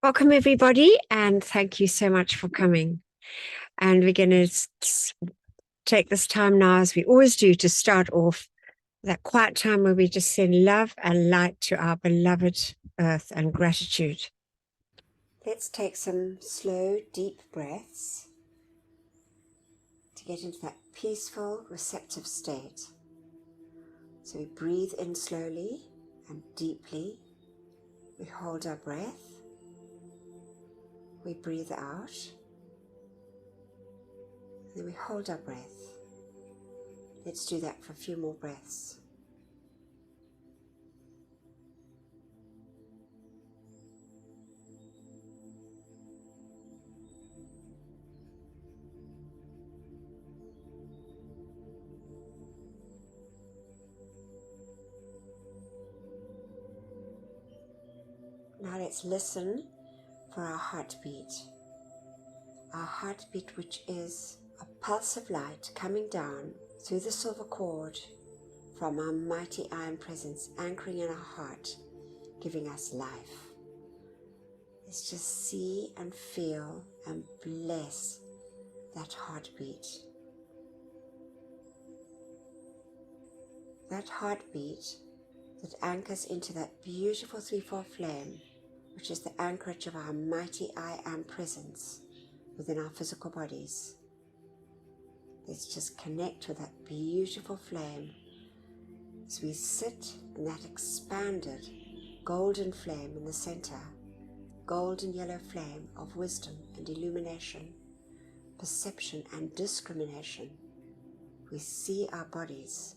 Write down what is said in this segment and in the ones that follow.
Welcome, everybody, and thank you so much for coming. And we're going to take this time now, as we always do, to start off that quiet time where we just send love and light to our beloved earth and gratitude. Let's take some slow, deep breaths to get into that peaceful, receptive state. So we breathe in slowly and deeply. We hold our breath. We breathe out. Then we hold our breath. Let's do that for a few more breaths. Now let's listen for our heartbeat. Our heartbeat, which is a pulse of light coming down through the silver cord from our mighty iron presence, anchoring in our heart, giving us life. Let's just see and feel and bless that heartbeat. That heartbeat that anchors into that beautiful threefold flame, which is the anchorage of our mighty I am presence within our physical bodies. Let's just connect with that beautiful flame as we sit in that expanded golden flame in the center, golden yellow flame of wisdom and illumination, perception and discrimination. We see our bodies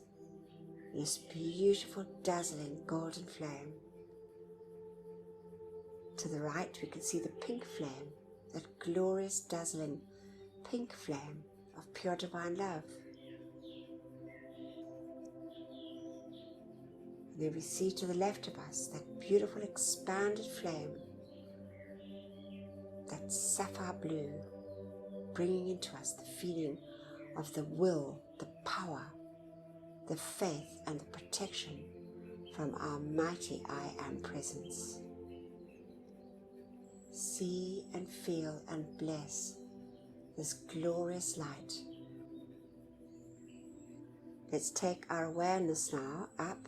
in this beautiful, dazzling golden flame. To the right, we can see the pink flame, that glorious, dazzling pink flame of pure divine love. And then we see to the left of us that beautiful expanded flame, that sapphire blue, bringing into us the feeling of the will, the power, the faith and the protection from our mighty I am presence. See and feel and bless this glorious light. Let's take our awareness now up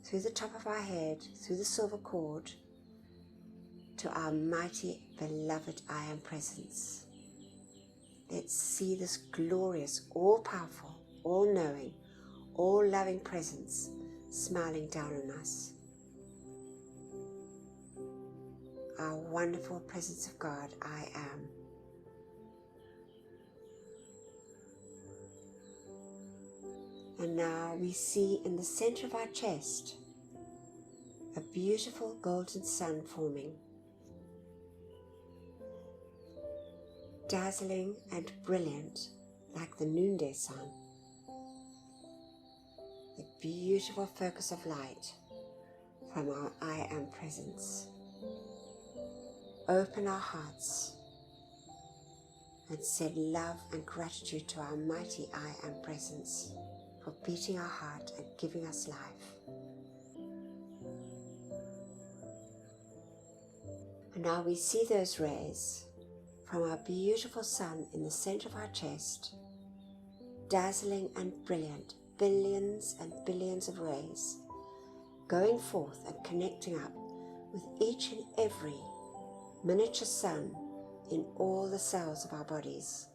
through the top of our head, through the silver cord, to our mighty beloved I am presence. Let's see this glorious, all-powerful, all-knowing, all-loving presence smiling down on us. Our wonderful presence of God, I am. And now we see in the center of our chest a beautiful golden sun forming, dazzling and brilliant like the noonday sun. The beautiful focus of light from our I am presence. Open our hearts and send love and gratitude to our mighty I am presence for beating our heart and giving us life. And now we see those rays from our beautiful sun in the center of our chest, dazzling and brilliant, billions and billions of rays, going forth and connecting up with each and every miniature sun in all the cells of our bodies,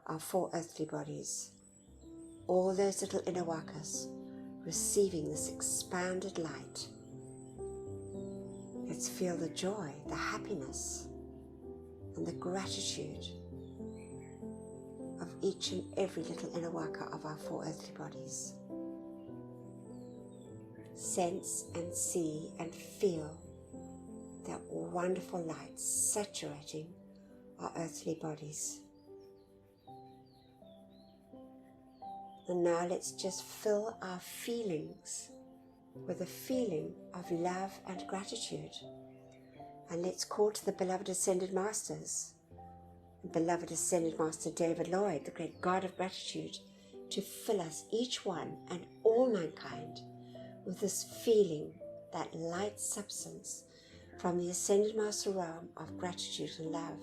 our four earthly bodies, all those little inner workers receiving this expanded light. Let's feel the joy, the happiness, and the gratitude of each and every little inner worker of our four earthly bodies. Sense and see and feel that wonderful light saturating our earthly bodies. And now let's just fill our feelings with a feeling of love and gratitude. And let's call to the beloved Ascended Masters, the beloved Ascended Master David Lloyd, the great God of gratitude, to fill us, each one and all mankind, with this feeling, that light substance, from the Ascended Master realm of gratitude and love.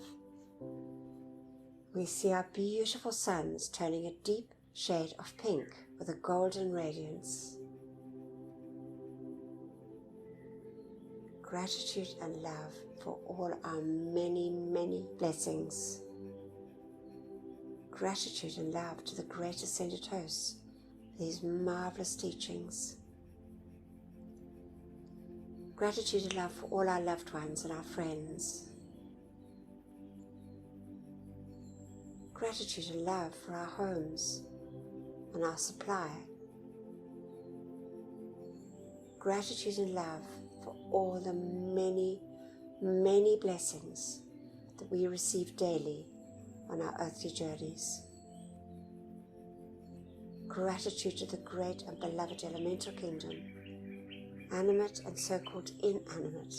We see our beautiful suns turning a deep shade of pink with a golden radiance. Gratitude and love for all our many, many blessings. Gratitude and love to the great Ascended Hosts for these marvelous teachings. Gratitude and love for all our loved ones and our friends. Gratitude and love for our homes and our supply. Gratitude and love for all the many, many blessings that we receive daily on our earthly journeys. Gratitude to the great and beloved elemental kingdom, animate and so-called inanimate,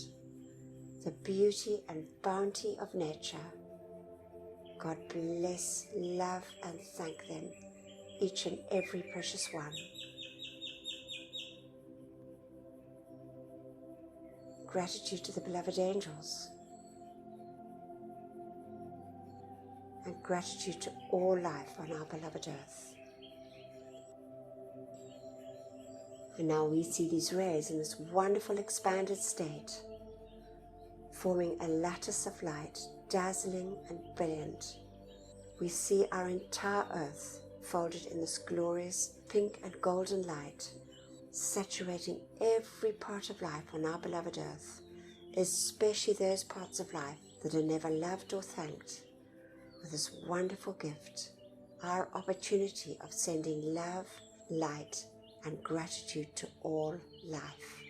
the beauty and bounty of nature. God bless, love and thank them, each and every precious one. Gratitude to the beloved angels, and gratitude to all life on our beloved earth. And now we see these rays in this wonderful expanded state, forming a lattice of light, dazzling and brilliant. We see our entire earth folded in this glorious pink and golden light, saturating every part of life on our beloved earth, especially those parts of life that are never loved or thanked, with this wonderful gift, our opportunity of sending love, light, and gratitude to all life.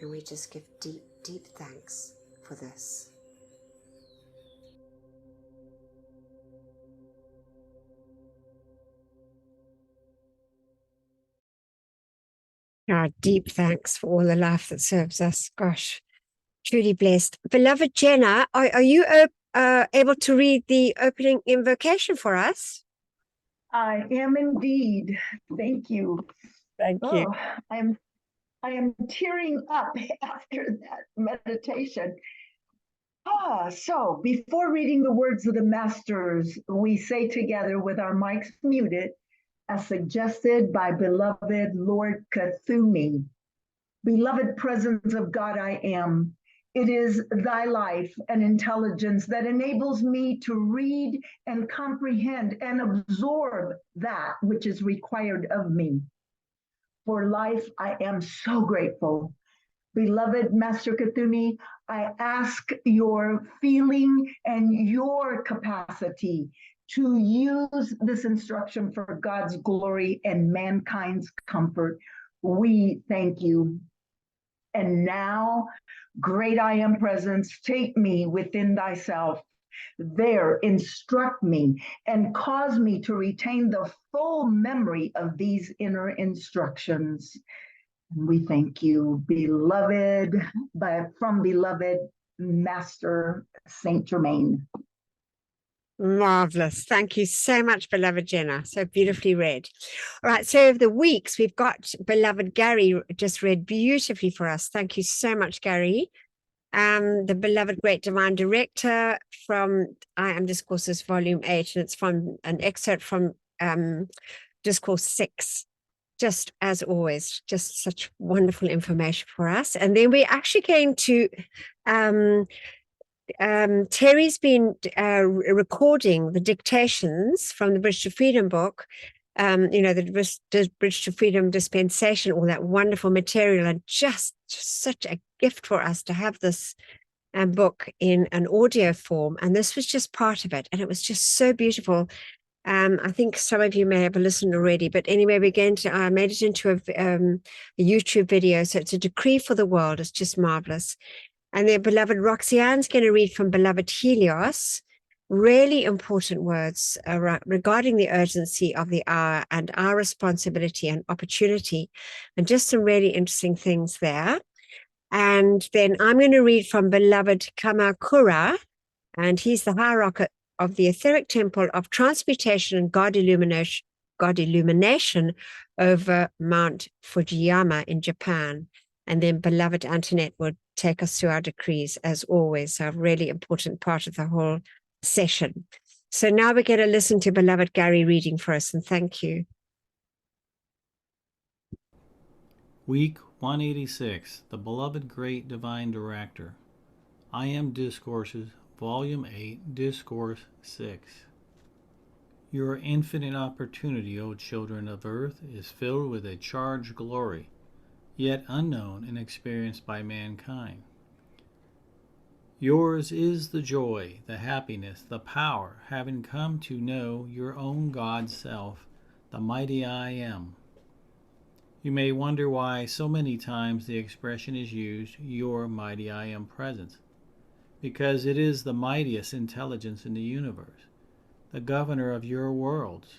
And we just give deep, deep thanks for this. Our deep thanks for all the life that serves us. Gosh, truly blessed. Beloved Jenna, are you able to read the opening invocation for us? I am indeed. Thank you. Thank you. I am tearing up after that meditation. So before reading the words of the masters, we say together with our mics muted, as suggested by beloved Lord Cthulhu, beloved presence of God I am. It is thy life and intelligence that enables me to read and comprehend and absorb that which is required of me. For life, I am so grateful. Beloved Master Cthulhu, I ask your feeling and your capacity to use this instruction for God's glory and mankind's comfort. We thank you. And now, great I am presence, take me within thyself. There instruct me and cause me to retain the full memory of these inner instructions. We thank you, beloved, from beloved Master Saint Germain. Marvelous. Thank you so much, beloved Jenna. So beautifully read. All right. So over the weeks, we've got beloved Gary just read beautifully for us. Thank you so much, Gary. The beloved great divine director from I Am Discourses Volume 8, and it's from an excerpt from Discourse 6. Just as always, just such wonderful information for us. And then we're actually going to Terry's been recording the dictations from the Bridge to Freedom book, the Bridge to Freedom dispensation, all that wonderful material, and just such a gift for us to have this book in an audio form. And this was just part of it, and it was just so beautiful. I think some of you may have listened already, but anyway, we're going to, I made it into a YouTube video. So it's a decree for the world. It's just marvelous. And then beloved Roxanne's going to read from beloved Helios, really important words regarding the urgency of the hour and our responsibility and opportunity, and just some really interesting things there. And then I'm going to read from beloved Kamakura, and he's the hierarch of the etheric temple of transmutation and God God illumination over Mount Fujiyama in Japan. And then beloved Antoinette will take us through our decrees as always. So a really important part of the whole session. So now we're going to listen to beloved Gary reading for us, and thank you. Week 186, The Beloved Great Divine Director. I Am Discourses, Volume 8, Discourse 6. Your infinite opportunity, O children of earth, is filled with a charged glory, yet unknown and experienced by mankind. Yours is the joy, the happiness, the power, having come to know your own God Self, the mighty I Am. You may wonder why so many times the expression is used, your mighty I Am presence, because it is the mightiest intelligence in the universe, the governor of your worlds,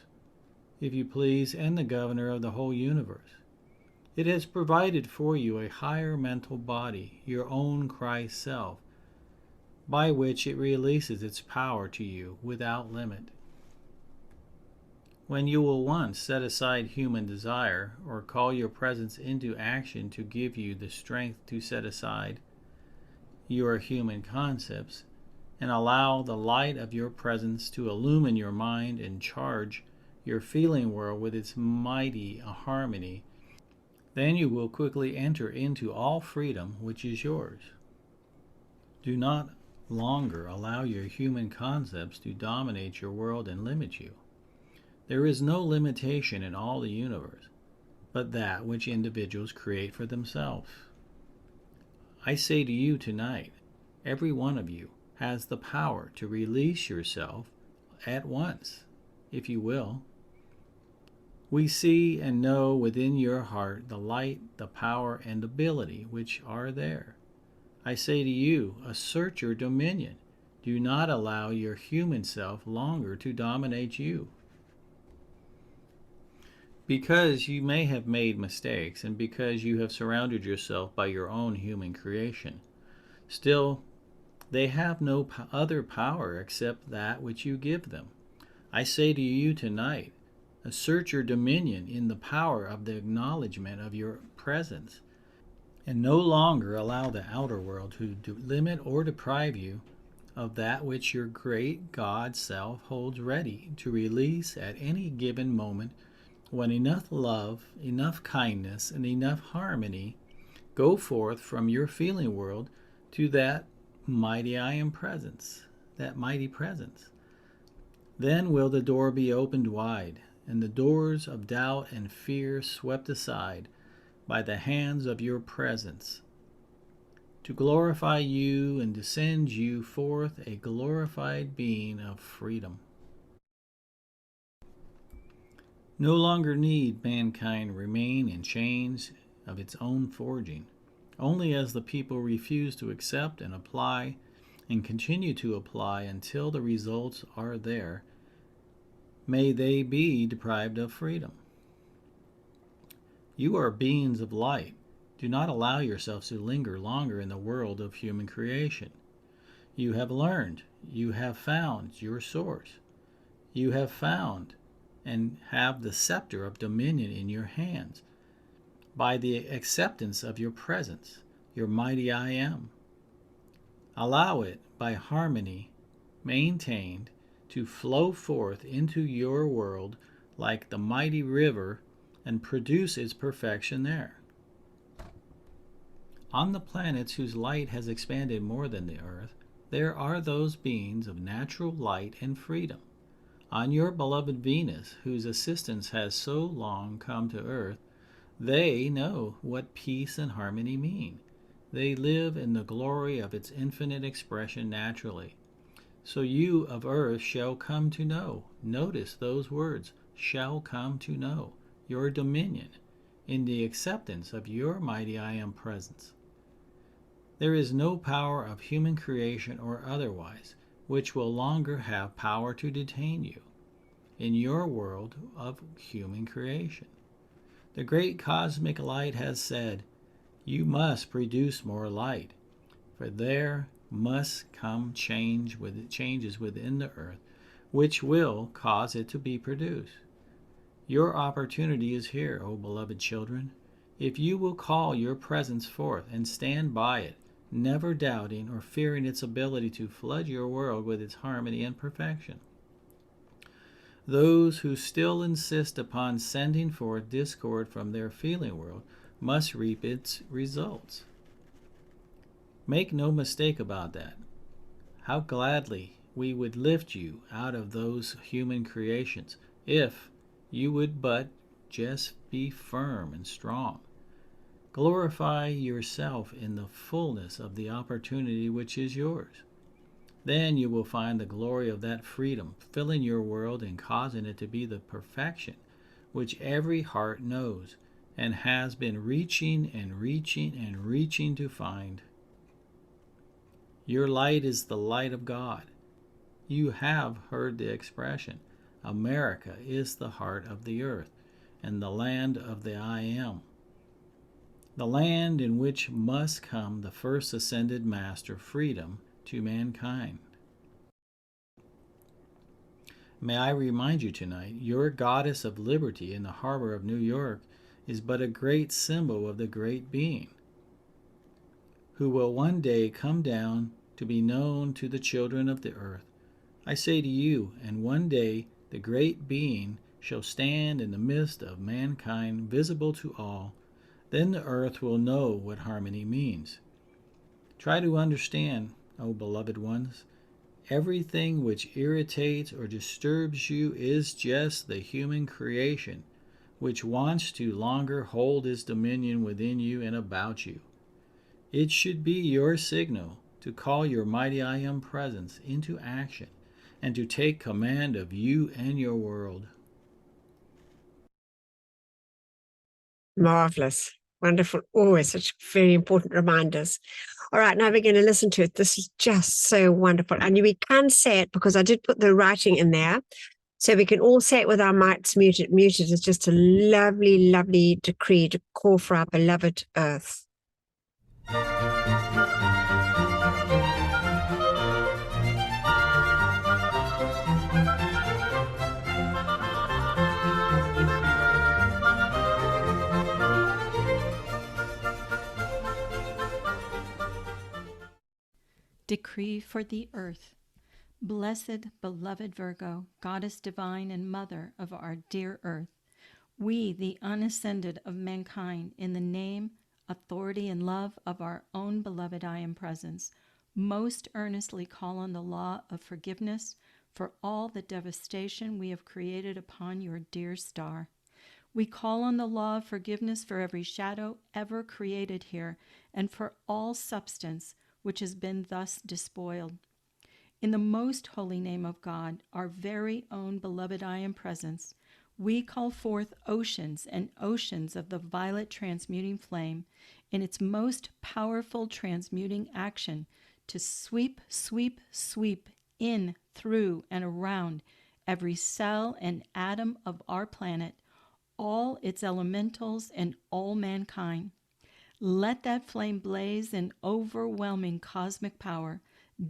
if you please, and the governor of the whole universe. It has provided for you a higher mental body, your own Christ self, by which it releases its power to you without limit. When you will once set aside human desire, or call your presence into action to give you the strength to set aside your human concepts, and allow the light of your presence to illumine your mind and charge your feeling world with its mighty harmony, then you will quickly enter into all freedom which is yours. Do not longer allow your human concepts to dominate your world and limit you. There is no limitation in all the universe, but that which individuals create for themselves. I say to you tonight, every one of you has the power to release yourself at once, if you will. We see and know within your heart the light, the power, and ability which are there. I say to you, assert your dominion. Do not allow your human self longer to dominate you. Because you may have made mistakes, and because you have surrounded yourself by your own human creation, still they have no other power except that which you give them. I say to you tonight, assert your dominion in the power of the acknowledgement of your presence, and no longer allow the outer world to limit or deprive you of that which your great God Self holds ready to release at any given moment, when enough love, enough kindness, and enough harmony go forth from your feeling world to that mighty I Am presence, that mighty presence. Then will the door be opened wide, and the doors of doubt and fear swept aside by the hands of your presence, to glorify you and to send you forth a glorified being of freedom. No longer need mankind remain in chains of its own forging. Only as the people refuse to accept and apply and continue to apply until the results are there, may they be deprived of freedom. You are beings of light. Do not allow yourselves to linger longer in the world of human creation. You have learned, you have found your source. You have found and have the scepter of dominion in your hands by the acceptance of your presence, your mighty I Am. Allow it, by harmony maintained, to flow forth into your world like the mighty river and produce its perfection there. On the planets whose light has expanded more than the earth, there are those beings of natural light and freedom. On your beloved Venus, whose assistance has so long come to earth, they know what peace and harmony mean. They live in the glory of its infinite expression naturally. So you of earth shall come to know, notice those words, shall come to know, your dominion in the acceptance of your mighty I Am presence. There is no power of human creation or otherwise which will longer have power to detain you in your world of human creation. The great cosmic light has said, you must produce more light, for there must come changes within the earth, which will cause it to be produced. Your opportunity is here, O beloved children. If you will call your presence forth and stand by it, never doubting or fearing its ability to flood your world with its harmony and perfection. Those who still insist upon sending forth discord from their feeling world must reap its results. Make no mistake about that. How gladly we would lift you out of those human creations if you would but just be firm and strong. Glorify yourself in the fullness of the opportunity which is yours. Then you will find the glory of that freedom filling your world and causing it to be the perfection which every heart knows and has been reaching and reaching and reaching to find. Your light is the light of God. You have heard the expression, America is the heart of the earth and the land of the I Am. The land in which must come the first ascended master, freedom to mankind. May I remind you tonight, your goddess of liberty in the harbor of New York is but a great symbol of the great being, who will one day come down to be known to the children of the earth. I say to you, and one day the great being shall stand in the midst of mankind, visible to all. Then the earth will know what harmony means. Try to understand, O beloved ones, everything which irritates or disturbs you is just the human creation, which wants to longer hold its dominion within you and about you. It should be your signal to call your mighty I Am presence into action and to take command of you and your world. Marvelous. Wonderful. Always such very important reminders. All right, now we're going to listen to it. This is just so wonderful. And we can say it because I did put the writing in there. So we can all say it with our mics muted. Muted is just a lovely, lovely decree to call for our beloved earth. Decree for the earth. Blessed, beloved Virgo, goddess divine and mother of our dear earth, we, the unascended of mankind, in the name, authority, and love of our own beloved I Am presence, most earnestly call on the law of forgiveness for all the devastation we have created upon your dear star. We call on the law of forgiveness for every shadow ever created here and for all substance which has been thus despoiled. In the most holy name of God, our very own beloved I Am presence, we call forth oceans and oceans of the violet transmuting flame in its most powerful transmuting action to sweep, sweep, sweep in, through, and around every cell and atom of our planet, all its elementals and all mankind. Let that flame blaze in overwhelming cosmic power,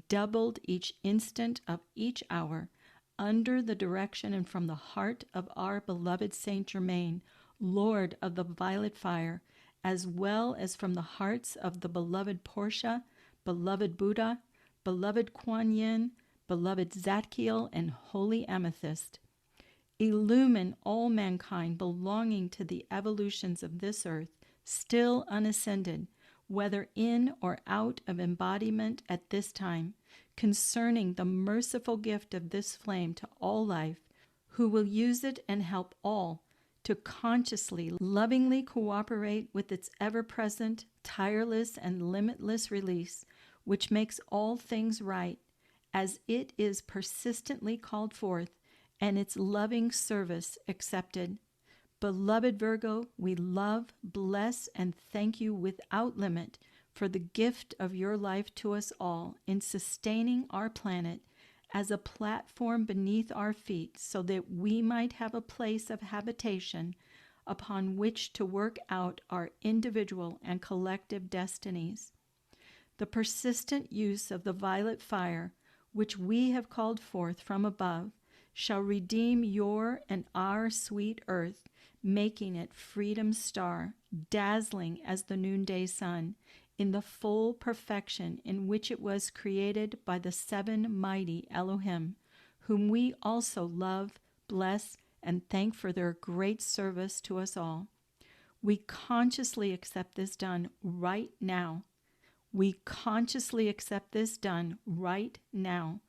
doubled each instant of each hour, under the direction and from the heart of our beloved Saint Germain, Lord of the violet fire, as well as from the hearts of the beloved Portia, beloved Buddha, beloved Kuan Yin, beloved Zadkiel, and holy Amethyst. Illumine all mankind belonging to the evolutions of this earth, still unascended, whether in or out of embodiment at this time, concerning the merciful gift of this flame to all life, who will use it and help all to consciously, lovingly cooperate with its ever-present, tireless, and limitless release, which makes all things right, as it is persistently called forth, and its loving service accepted. Beloved Virgo, we love, bless, and thank you without limit for the gift of your life to us all in sustaining our planet as a platform beneath our feet so that we might have a place of habitation upon which to work out our individual and collective destinies. The persistent use of the violet fire, which we have called forth from above, shall redeem your and our sweet earth, making it freedom's star, dazzling as the noonday sun, in the full perfection in which it was created by the seven mighty Elohim, whom we also love, bless, and thank for their great service to us all. We consciously accept this done right now. We consciously accept this done right now.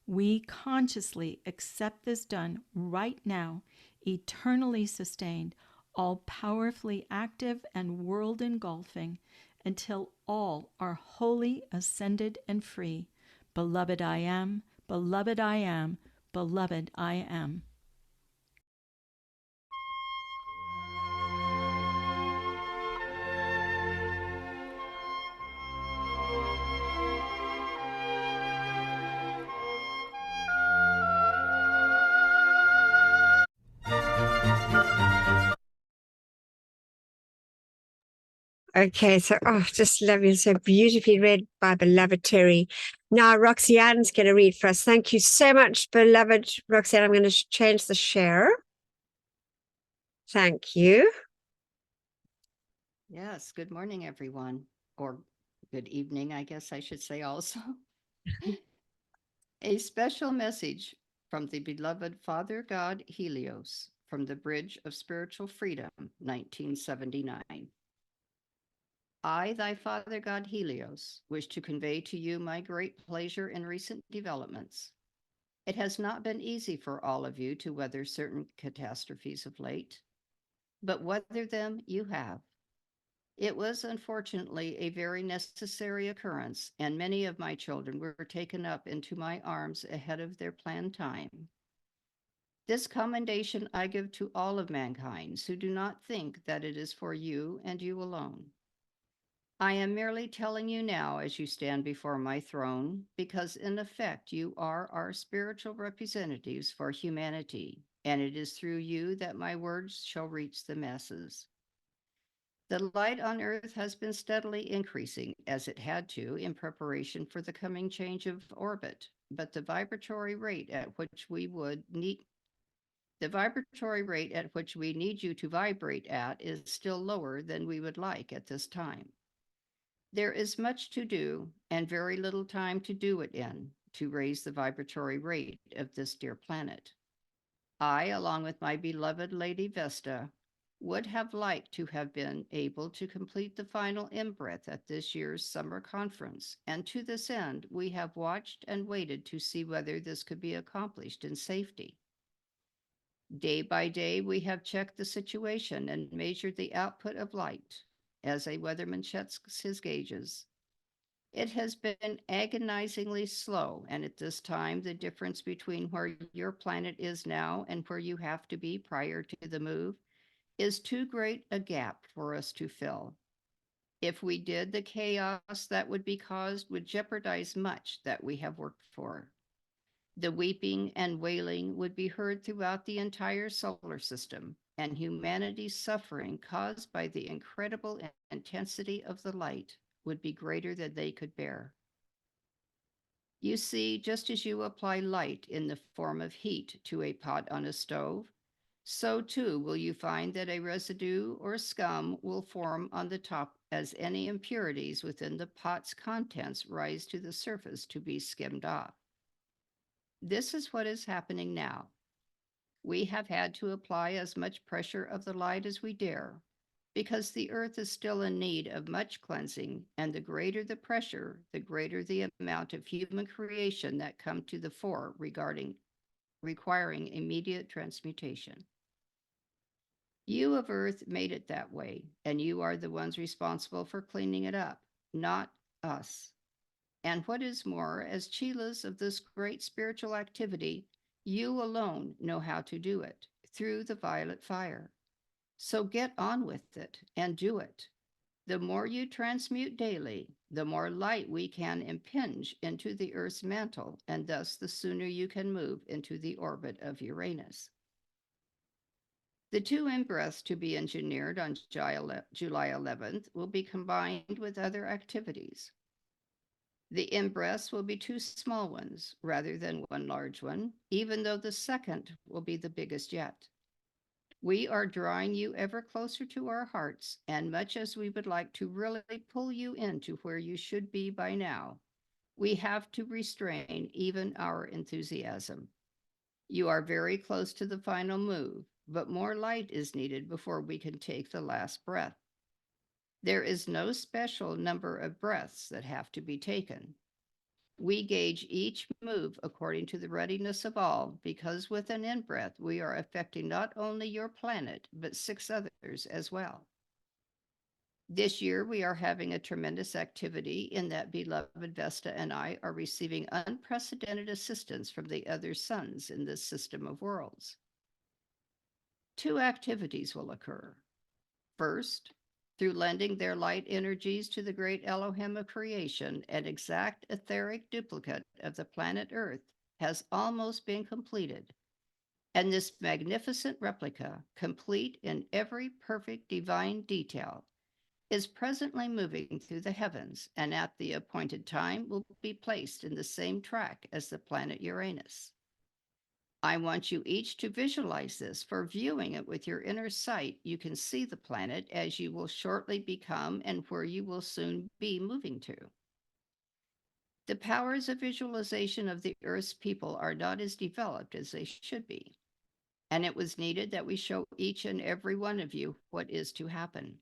We consciously accept this done right now, eternally sustained, all powerfully active and world engulfing, until all are wholly ascended and free. Beloved I am, beloved I am, beloved I am. Okay, so just lovely, so beautifully read by beloved Terry. Now Roxanne's going to read for us. Thank you so much, beloved Roxanne. I'm going to change the share. Thank you. Yes, good morning, everyone, or good evening, I guess I should say also. A special message from the beloved Father God Helios from the Bridge of Spiritual Freedom, 1979. I, thy Father God Helios, wish to convey to you my great pleasure in recent developments. It has not been easy for all of you to weather certain catastrophes of late, but weather them you have. It was unfortunately a very necessary occurrence, and many of my children were taken up into my arms ahead of their planned time. This commendation I give to all of mankind who do not think that it is for you and you alone. I am merely telling you now as you stand before my throne, because in effect you are our spiritual representatives for humanity, and it is through you that my words shall reach the masses. The light on Earth has been steadily increasing, as it had to in preparation for the coming change of orbit, but the vibratory rate at which we need you to vibrate at is still lower than we would like at this time. There is much to do and very little time to do it in to raise the vibratory rate of this dear planet. I, along with my beloved Lady Vesta, would have liked to have been able to complete the final in-breath at this year's summer conference, and to this end, we have watched and waited to see whether this could be accomplished in safety. Day by day, we have checked the situation and measured the output of light, as a weatherman checks his gauges. It has been agonizingly slow, and at this time, the difference between where your planet is now and where you have to be prior to the move is too great a gap for us to fill. If we did, the chaos that would be caused would jeopardize much that we have worked for. The weeping and wailing would be heard throughout the entire solar system, and humanity's suffering caused by the incredible intensity of the light would be greater than they could bear. You see, just as you apply light in the form of heat to a pot on a stove, so too will you find that a residue or scum will form on the top as any impurities within the pot's contents rise to the surface to be skimmed off. This is what is happening now. We have had to apply as much pressure of the light as we dare, because the earth is still in need of much cleansing, and the greater the pressure, the greater the amount of human creation that come to the fore requiring immediate transmutation. You of Earth made it that way, and you are the ones responsible for cleaning it up, not us. And what is more, as chelas of this great spiritual activity, you alone know how to do it, through the violet fire. So get on with it and do it. The more you transmute daily, the more light we can impinge into the Earth's mantle, and thus the sooner you can move into the orbit of Uranus. The two in-breaths to be engineered on July 11th will be combined with other activities. The in-breaths will be two small ones rather than one large one, even though the second will be the biggest yet. We are drawing you ever closer to our hearts, and much as we would like to really pull you into where you should be by now, we have to restrain even our enthusiasm. You are very close to the final move, but more light is needed before we can take the last breath. There is no special number of breaths that have to be taken. We gauge each move according to the readiness of all, because with an in-breath, we are affecting not only your planet, but 6 others as well. This year, we are having a tremendous activity in that beloved Vesta and I are receiving unprecedented assistance from the other suns in this system of worlds. 2 activities will occur. First, through lending their light energies to the great Elohim of creation, an exact etheric duplicate of the planet Earth has almost been completed. And this magnificent replica, complete in every perfect divine detail, is presently moving through the heavens, and at the appointed time will be placed in the same track as the planet Uranus. I want you each to visualize this, for viewing it with your inner sight, you can see the planet as you will shortly become and where you will soon be moving to. The powers of visualization of the Earth's people are not as developed as they should be, and it was needed that we show each and every one of you what is to happen.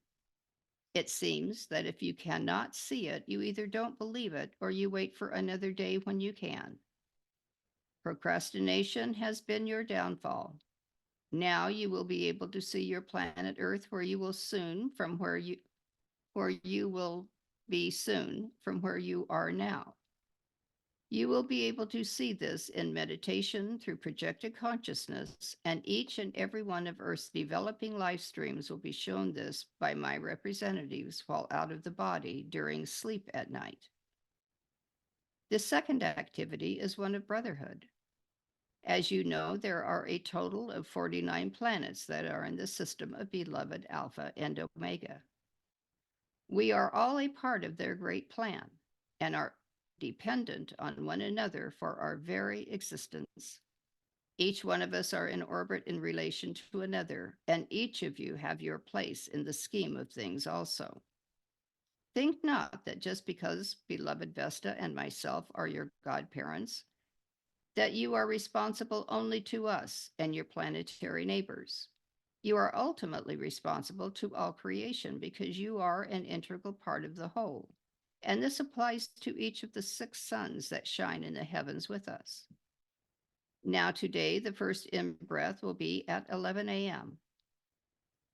It seems that if you cannot see it, you either don't believe it or you wait for another day when you can. Procrastination has been your downfall. Now you will be able to see your planet Earth where you will soon from where you will be soon from where you are now. You will be able to see this in meditation through projected consciousness, and each and every one of Earth's developing life streams will be shown this by my representatives while out of the body during sleep at night. The second activity is one of brotherhood. As you know, there are a total of 49 planets that are in the system of beloved Alpha and Omega. We are all a part of their great plan and are dependent on one another for our very existence. Each one of us are in orbit in relation to another, and each of you have your place in the scheme of things also. Think not that just because beloved Vesta and myself are your godparents, that you are responsible only to us and your planetary neighbors. You are ultimately responsible to all creation because you are an integral part of the whole. And this applies to each of the 6 suns that shine in the heavens with us. Now today, the first in-breath will be at 11 a.m.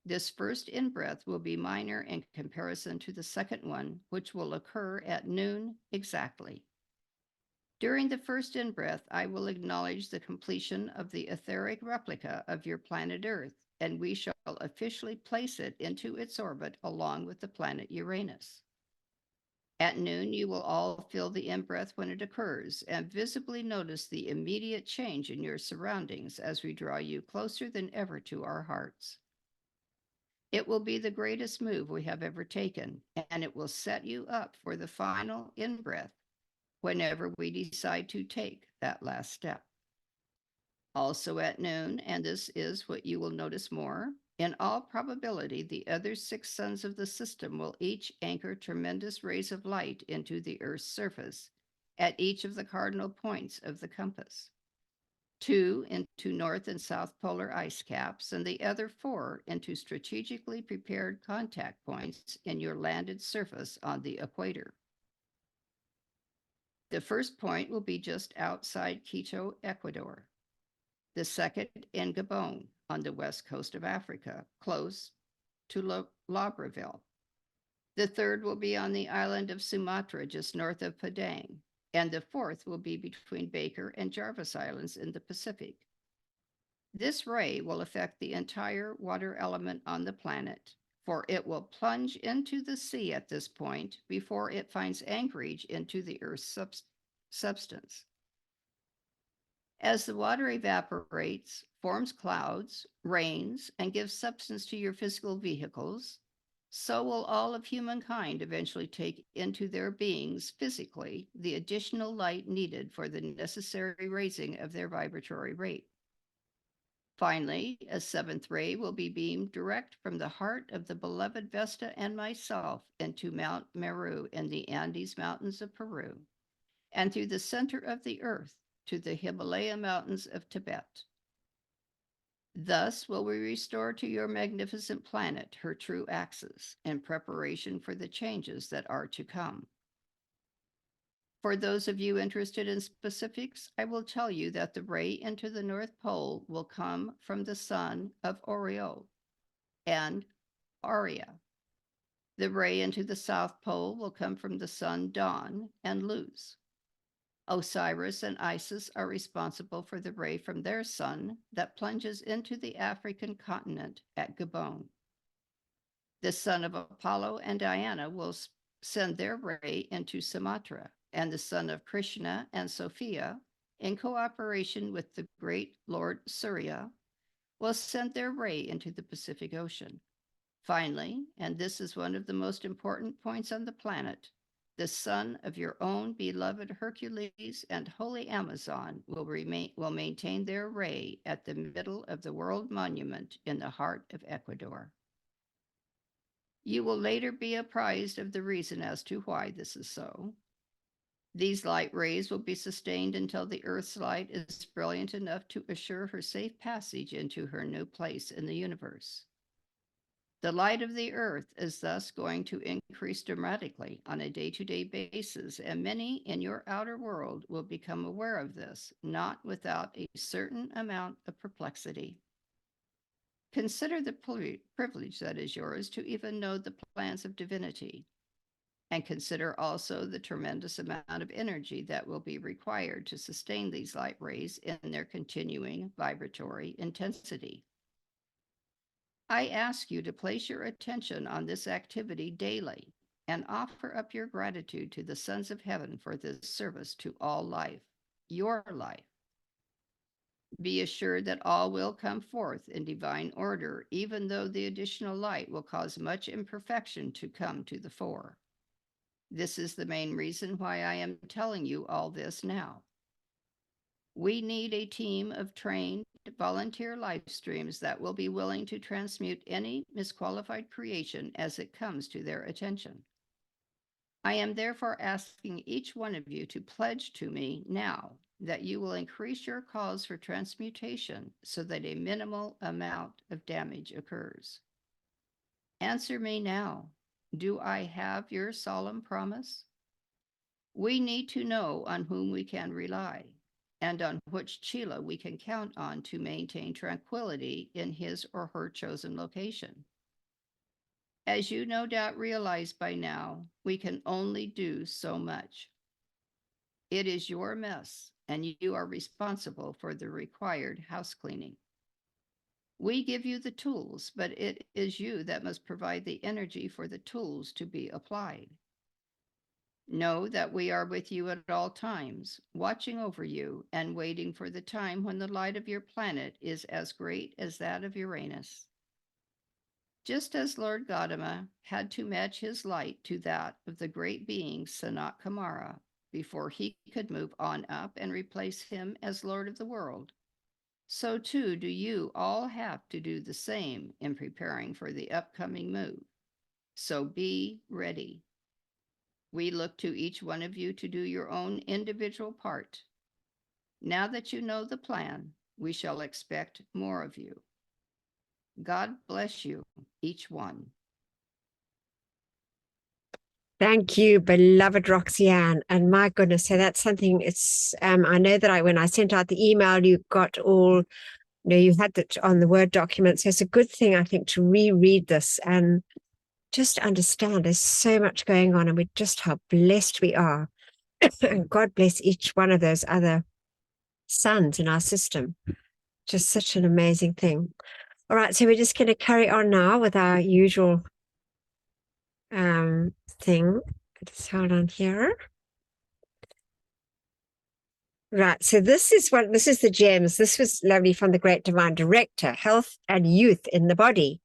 This first in-breath will be minor in comparison to the second one, which will occur at noon exactly. During the first in-breath, I will acknowledge the completion of the etheric replica of your planet Earth, and we shall officially place it into its orbit along with the planet Uranus. At noon, you will all feel the in-breath when it occurs and visibly notice the immediate change in your surroundings as we draw you closer than ever to our hearts. It will be the greatest move we have ever taken, and it will set you up for the final in-breath whenever we decide to take that last step. Also at noon, and this is what you will notice more, in all probability, the other 6 suns of the system will each anchor tremendous rays of light into the Earth's surface at each of the cardinal points of the compass. 2 into north and south polar ice caps, and the other 4 into strategically prepared contact points in your landed surface on the equator. The first point will be just outside Quito, Ecuador. The second in Gabon on the west coast of Africa, close to Libreville. The third will be on the island of Sumatra, just north of Padang, and the fourth will be between Baker and Jarvis Islands in the Pacific. This ray will affect the entire water element on the planet, for it will plunge into the sea at this point before it finds anchorage into the Earth's substance. As the water evaporates, forms clouds, rains, and gives substance to your physical vehicles, so will all of humankind eventually take into their beings physically the additional light needed for the necessary raising of their vibratory rate. Finally, a seventh ray will be beamed direct from the heart of the beloved Vesta and myself into Mount Meru in the Andes Mountains of Peru, and through the center of the earth to the Himalaya Mountains of Tibet. Thus will we restore to your magnificent planet her true axis in preparation for the changes that are to come. For those of you interested in specifics, I will tell you that the ray into the North Pole will come from the sun of Orion and Aria. The ray into the South Pole will come from the sun Dawn and Luz. Osiris and Isis are responsible for the ray from their sun that plunges into the African continent at Gabon. The son of Apollo and Diana will send their ray into Sumatra, and the son of Krishna and Sophia, in cooperation with the great Lord Surya, will send their ray into the Pacific Ocean. Finally, and this is one of the most important points on the planet, the son of your own beloved Hercules and holy Amazon will maintain their ray at the middle of the world monument in the heart of Ecuador. You will later be apprised of the reason as to why this is so. These light rays will be sustained until the Earth's light is brilliant enough to assure her safe passage into her new place in the universe. The light of the Earth is thus going to increase dramatically on a day-to-day basis, and many in your outer world will become aware of this, not without a certain amount of perplexity. Consider the privilege that is yours to even know the plans of divinity. And consider also the tremendous amount of energy that will be required to sustain these light rays in their continuing vibratory intensity. I ask you to place your attention on this activity daily and offer up your gratitude to the sons of heaven for this service to all life, your life. Be assured that all will come forth in divine order, even though the additional light will cause much imperfection to come to the fore. This is the main reason why I am telling you all this now. We need a team of trained volunteer life streams that will be willing to transmute any misqualified creation as it comes to their attention. I am therefore asking each one of you to pledge to me now that you will increase your cause for transmutation so that a minimal amount of damage occurs. Answer me now. Do I have your solemn promise? We need to know on whom we can rely and on which Chela we can count on to maintain tranquility in his or her chosen location. As you no doubt realize by now, we can only do so much. It is your mess, and you are responsible for the required house cleaning. We give you the tools, but it is you that must provide the energy for the tools to be applied. Know that we are with you at all times, watching over you and waiting for the time when the light of your planet is as great as that of Uranus. Just as Lord Gautama had to match his light to that of the great being Sanat Kumara before he could move on up and replace him as Lord of the world, so too do you all have to do the same in preparing for the upcoming move. So be ready. We look to each one of you to do your own individual part. Now that you know the plan, we shall expect more of you. God bless you, each one. Thank you, beloved Roxanne. And my goodness, so that's something, it's, I know that when I sent out the email, you got all, you had that on the Word document. So it's a good thing, I think, to reread this and just understand there's so much going on, and just how blessed we are. And God bless each one of those other sons in our system. Just such an amazing thing. All right, so we're just going to carry on now with our usual thing. Just hold on here. Right, so this is the gems. This was lovely from the Great Divine Director, Health and Youth in the Body.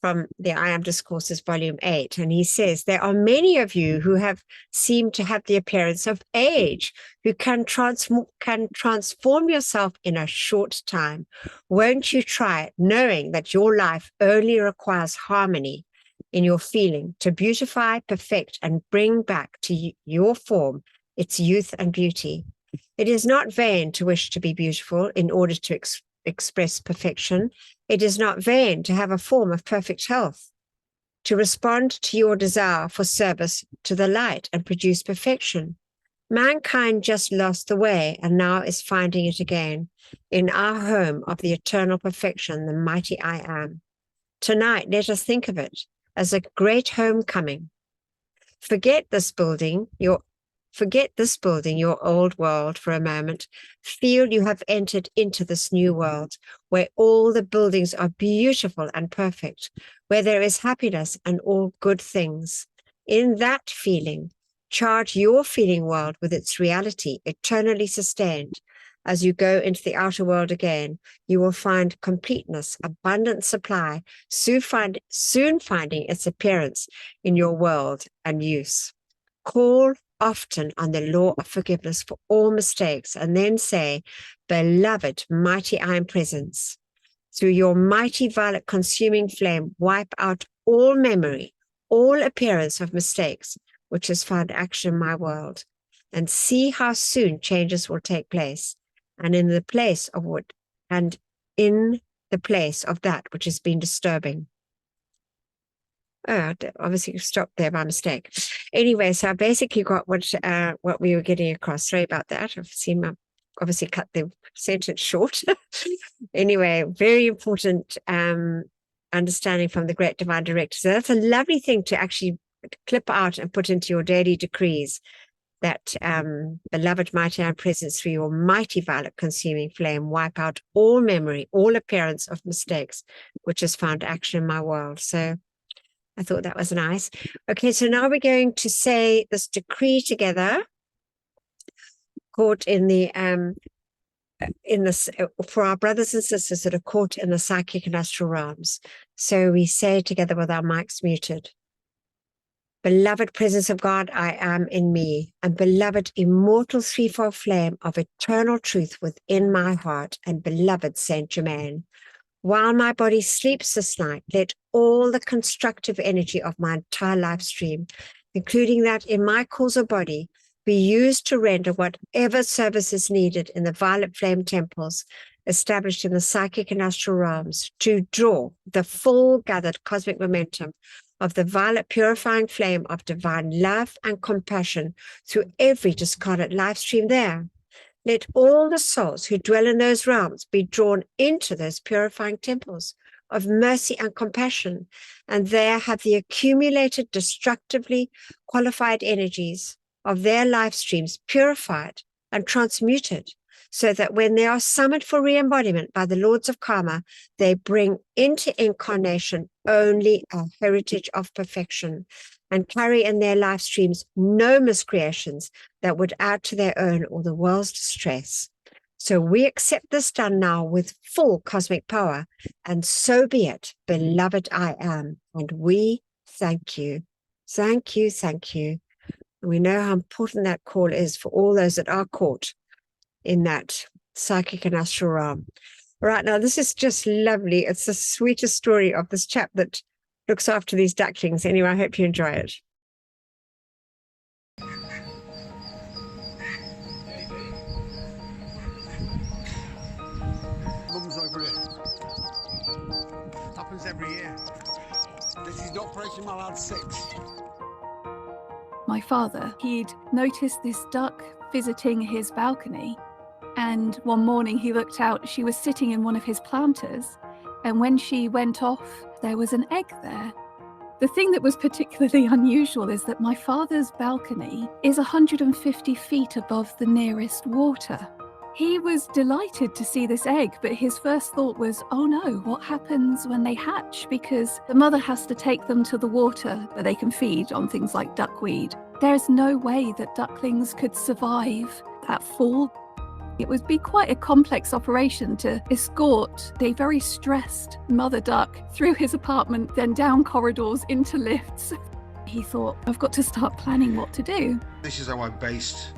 from the I Am Discourses, Volume 8. And he says, there are many of you who have seemed to have the appearance of age, who can transform yourself in a short time. Won't you try it, knowing that your life only requires harmony in your feeling to beautify, perfect, and bring back to your form its youth and beauty? It is not vain to wish to be beautiful in order to express perfection. It is not vain to have a form of perfect health, to respond to your desire for service to the light and produce perfection. Mankind just lost the way and now is finding it again in our home of the eternal perfection, the mighty I Am. Tonight, let us think of it as a great homecoming. Forget this building, your old world for a moment. Feel you have entered into this new world where all the buildings are beautiful and perfect, where there is happiness and all good things. In that feeling, charge your feeling world with its reality, eternally sustained. As you go into the outer world again, you will find completeness, abundant supply, soon finding its appearance in your world and use. Call often on the law of forgiveness for all mistakes, and then say, beloved, mighty I Am Presence, through your mighty violet consuming flame, wipe out all memory, all appearance of mistakes, which has found action in my world, and see how soon changes will take place, and in the place of that which has been disturbing. Oh, obviously stopped there by mistake. Anyway, so I basically got what we were getting across. Sorry about that. Obviously cut the sentence short. Anyway, very important understanding from the great divine director. So that's a lovely thing to actually clip out and put into your daily decrees. That beloved mighty I Am Presence, through your mighty violet consuming flame, wipe out all memory, all appearance of mistakes, which has found action in my world. So I thought that was nice. Okay, so now we're going to say this decree together, caught in the for our brothers and sisters that are caught in the psychic and astral realms. So we say together with our mics muted. Beloved presence of God, I am in me, and beloved immortal threefold flame of eternal truth within my heart, and beloved Saint Germain. While my body sleeps this night, let all the constructive energy of my entire life stream, including that in my causal body, be used to render whatever service is needed in the violet flame temples established in the psychic and astral realms to draw the full gathered cosmic momentum of the violet purifying flame of divine love and compassion through every discarded life stream there. Let all the souls who dwell in those realms be drawn into those purifying temples of mercy and compassion, and there have the accumulated destructively qualified energies of their life streams purified and transmuted, so that when they are summoned for re-embodiment by the Lords of Karma, they bring into incarnation only a heritage of perfection and carry in their life streams no miscreations that would add to their own or the world's distress. So we accept this done now with full cosmic power, and so be it, beloved I Am. And we thank you. Thank you, thank you. And we know how important that call is for all those that are caught in that psychic and astral realm. Right now, this is just lovely. It's the sweetest story of this chap that looks after these ducklings. Anyway, I hope you enjoy it. Mum's over here. Happens every year. This is the operation my lad's 6. My father, he'd noticed this duck visiting his balcony, and one morning he looked out, she was sitting in one of his planters, and when she went off, there was an egg there. The thing that was particularly unusual is that my father's balcony is 150 feet above the nearest water. He was delighted to see this egg, but his first thought was, oh no, what happens when they hatch? Because the mother has to take them to the water where they can feed on things like duckweed. There's no way that ducklings could survive that fall. It would be quite a complex operation to escort a very stressed mother duck through his apartment, then down corridors into lifts. He thought, I've got to start planning what to do. This is how I based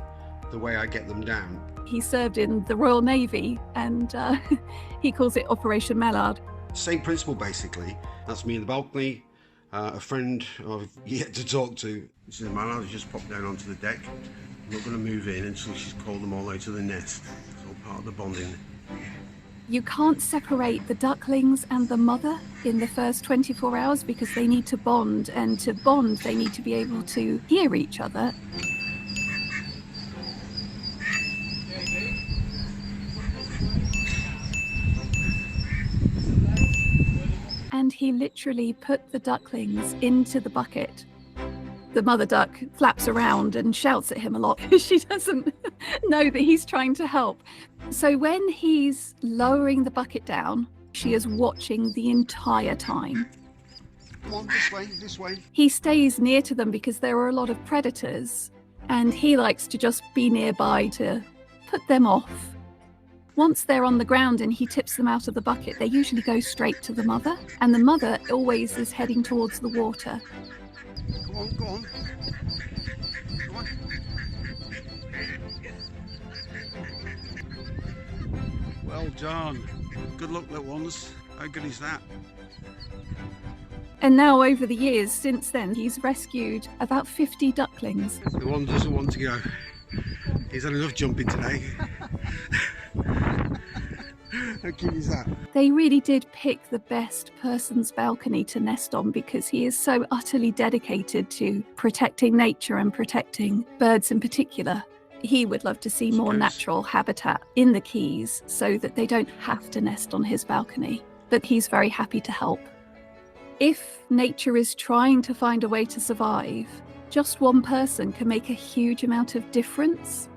the way I get them down. He served in the Royal Navy and he calls it Operation Mallard. Same principle, basically. That's me in the balcony. A friend I've yet to talk to. This is Mallard who's just popped down onto the deck. I'm not going to move in until she's called them all out of the nest. It's all part of the bonding. You can't separate the ducklings and the mother in the first 24 hours because they need to bond, and to bond they need to be able to hear each other. And he literally put the ducklings into the bucket. The mother duck flaps around and shouts at him a lot because she doesn't know that he's trying to help. So when he's lowering the bucket down, she is watching the entire time. Come on, this way, this way. He stays near to them because there are a lot of predators, and he likes to just be nearby to put them off. Once they're on the ground and he tips them out of the bucket, they usually go straight to the mother, and the mother always is heading towards the water. Come on, go on. Come on. Well done. Good luck, little ones. How good is that? And now over the years since then, he's rescued about 50 ducklings. The one doesn't want to go. He's had enough jumping today. How cute is that? They really did pick the best person's balcony to nest on because he is so utterly dedicated to protecting nature and protecting birds in particular. He would love to see more natural habitat in the Keys so that they don't have to nest on his balcony, but he's very happy to help. If nature is trying to find a way to survive, just one person can make a huge amount of difference.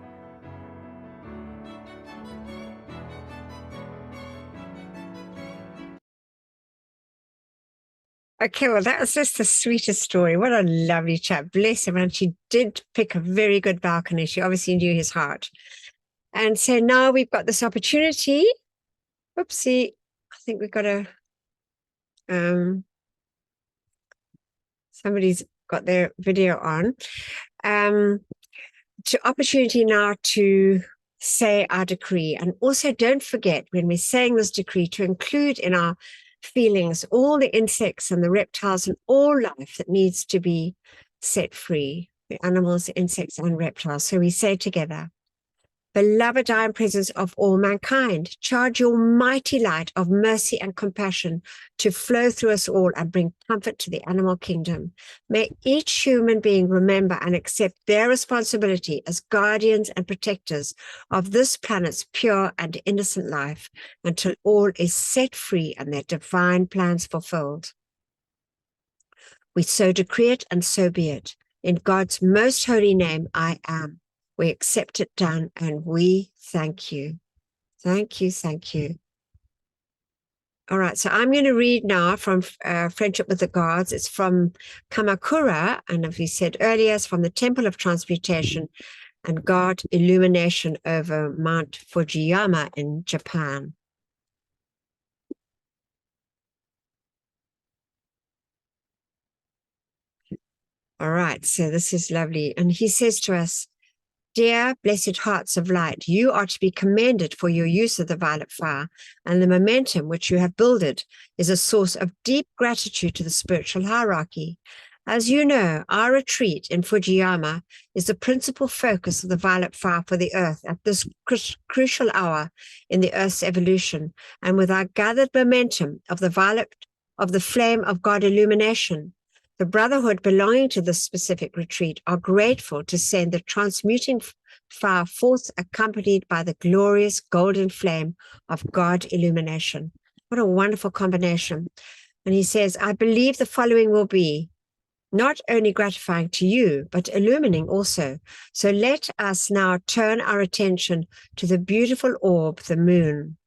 Okay, well, that was just the sweetest story. What a lovely chap. Bless him. And she did pick a very good balcony. She obviously knew his heart. And so now we've got this opportunity. Oopsie. I think we've got a... somebody's got their video on. Opportunity now to say our decree. And also don't forget, when we're saying this decree, to include in our feelings all the insects and the reptiles and all life that needs to be set free, the animals, the insects and reptiles. So we say together, beloved, I am presence of all mankind, charge your mighty light of mercy and compassion to flow through us all and bring comfort to the animal kingdom. May each human being remember and accept their responsibility as guardians and protectors of this planet's pure and innocent life until all is set free and their divine plans fulfilled. We so decree it and so be it. In God's most holy name, I am. We accept it done and we thank you. Thank you, thank you. All right, so I'm going to read now from Friendship with the Gods. It's from Kamakura, and as we said earlier, it's from the Temple of Transmutation and God Illumination over Mount Fujiyama in Japan. All right, so this is lovely. And he says to us, dear blessed hearts of light, you are to be commended for your use of the violet fire, and the momentum which you have builded is a source of deep gratitude to the spiritual hierarchy. As you know, our retreat in Fujiyama is the principal focus of the violet fire for the earth at this crucial hour in the earth's evolution, and with our gathered momentum of the violet of the flame of God illumination, the brotherhood belonging to this specific retreat are grateful to send the transmuting fire forth, accompanied by the glorious golden flame of God illumination. What a wonderful combination. And he says, I believe the following will be not only gratifying to you, but illumining also. So let us now turn our attention to the beautiful orb, the moon.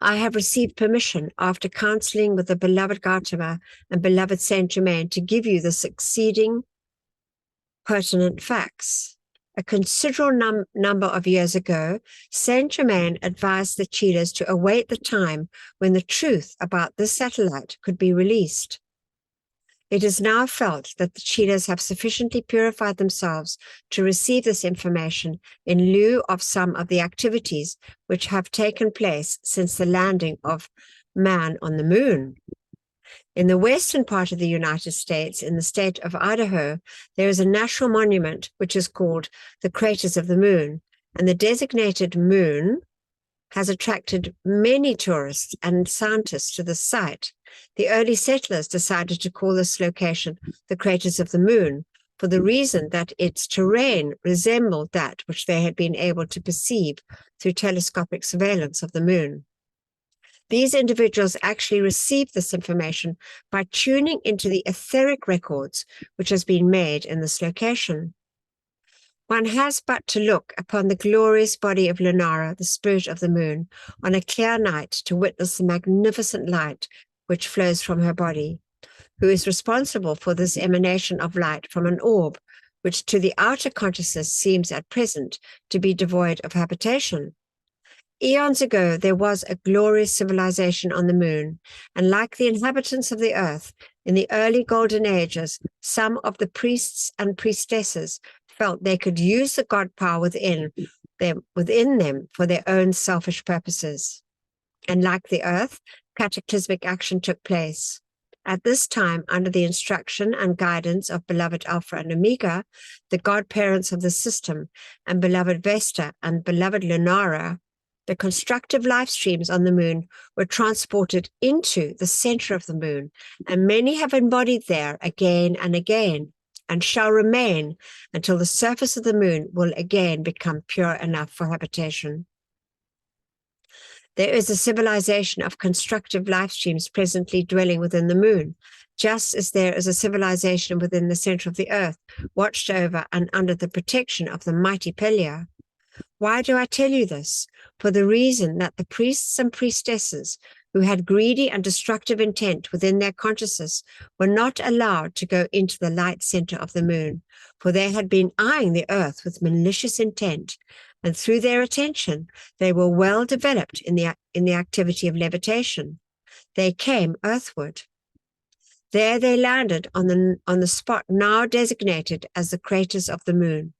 I have received permission after counseling with the beloved Gautama and beloved Saint Germain to give you the succeeding pertinent facts. a considerable number of years ago, Saint Germain advised the cheetahs to await the time when the truth about this satellite could be released. It is now felt that the cheetahs have sufficiently purified themselves to receive this information in lieu of some of the activities which have taken place since the landing of man on the moon. In the western part of the United States, in the state of Idaho, there is a national monument which is called the Craters of the Moon, and the designated moon has attracted many tourists and scientists to the site. The early settlers decided to call this location the Craters of the Moon for the reason that its terrain resembled that which they had been able to perceive through telescopic surveillance of the moon. These individuals actually received this information by tuning into the etheric records which has been made in this location. One has but to look upon the glorious body of Lunara, the spirit of the moon, on a clear night to witness the magnificent light which flows from her body, who is responsible for this emanation of light from an orb, which to the outer consciousness seems at present to be devoid of habitation. Eons ago, there was a glorious civilization on the moon, and like the inhabitants of the earth, in the early golden ages, some of the priests and priestesses felt they could use the God power within them for their own selfish purposes. And like the earth, cataclysmic action took place. At this time, under the instruction and guidance of beloved Alpha and Omega, the godparents of the system, and beloved Vesta and beloved Lunara, the constructive life streams on the moon were transported into the center of the moon, and many have embodied there again and again, and shall remain until the surface of the moon will again become pure enough for habitation. There is a civilization of constructive life streams presently dwelling within the moon, just as there is a civilization within the center of the earth, watched over and under the protection of the mighty Pelia. Why do I tell you this? For the reason that the priests and priestesses who had greedy and destructive intent within their consciousness were not allowed to go into the light center of the moon, for they had been eyeing the earth with malicious intent, and through their attention, they were well developed in the activity of levitation. They came earthward. There they landed on the spot now designated as the Craters of the Moon.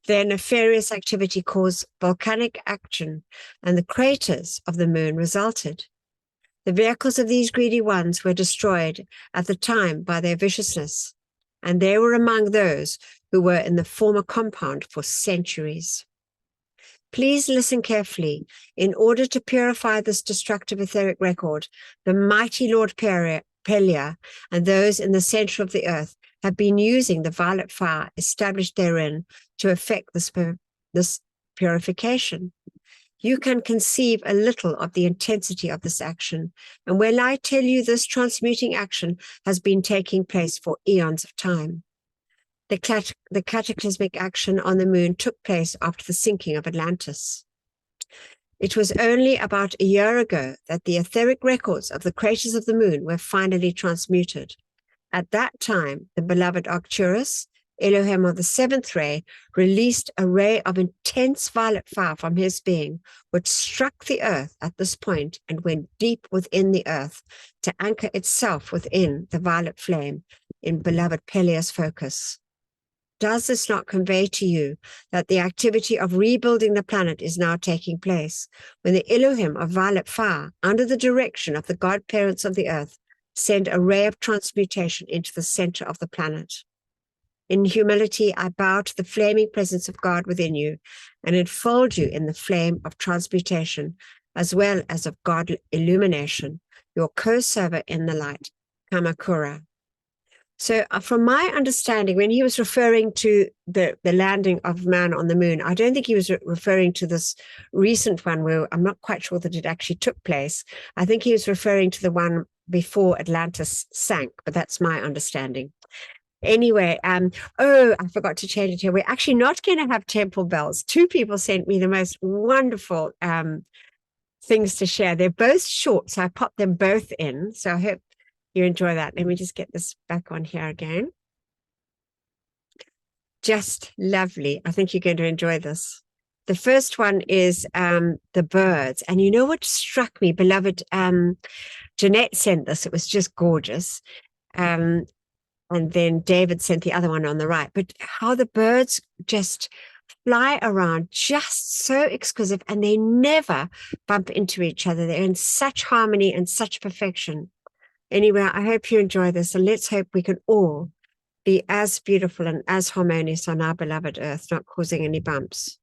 Their nefarious activity caused volcanic action, and the craters of the moon resulted. The vehicles of these greedy ones were destroyed at the time by their viciousness, and they were among those who were in the former compound for centuries. Please listen carefully. In order to purify this destructive etheric record, the mighty Lord Pelia and those in the center of the earth have been using the violet fire established therein to effect this purification. You can conceive a little of the intensity of this action, and when I tell you this transmuting action has been taking place for eons of time. The cataclysmic action on the moon took place after the sinking of Atlantis. It was only about a year ago that the etheric records of the craters of the moon were finally transmuted. At that time, the beloved Arcturus, Elohim of the seventh ray, released a ray of intense violet fire from his being, which struck the earth at this point and went deep within the earth to anchor itself within the violet flame in beloved Pelea's focus. Does this not convey to you that the activity of rebuilding the planet is now taking place when the Elohim of violet fire, under the direction of the godparents of the earth, send a ray of transmutation into the center of the planet? In humility, I bow to the flaming presence of God within you and enfold you in the flame of transmutation, as well as of God illumination, your co-server in the light, Kamakura. So from my understanding, when he was referring to the landing of man on the moon, I don't think he was referring to this recent one where I'm not quite sure that it actually took place. I think he was referring to the one before Atlantis sank, but that's my understanding. Anyway, oh, I forgot to change it here. We're actually not going to have temple bells. Two people sent me the most wonderful things to share. They're both short, so I popped them both in. So I hope you enjoy that. Let me just get this back on here again. just lovely. I think you're going to enjoy this. The first one is the birds. And you know what struck me, beloved? Jeanette sent this. It was just gorgeous. And then David sent the other one on the right. But how the birds just fly around, just so exquisite, and they never bump into each other. They're in such harmony and such perfection. Anyway, I hope you enjoy this, and let's hope we can all be as beautiful and as harmonious on our beloved earth, not causing any bumps.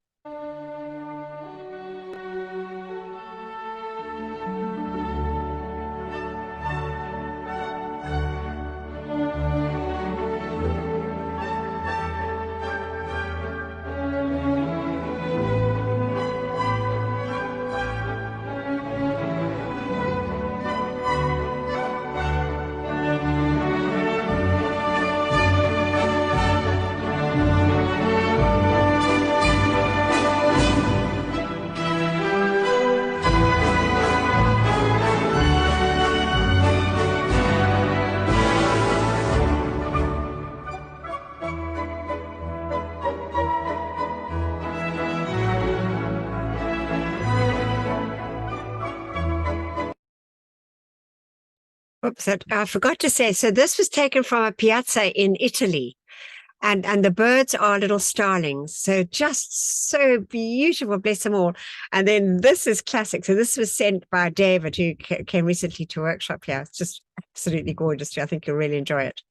Oops, I forgot to say, so this was taken from a piazza in Italy, and the birds are little starlings. So just so beautiful, bless them all. And then this is classic. So this was sent by David, who came recently to workshop here. It's just absolutely gorgeous. I think you'll really enjoy it.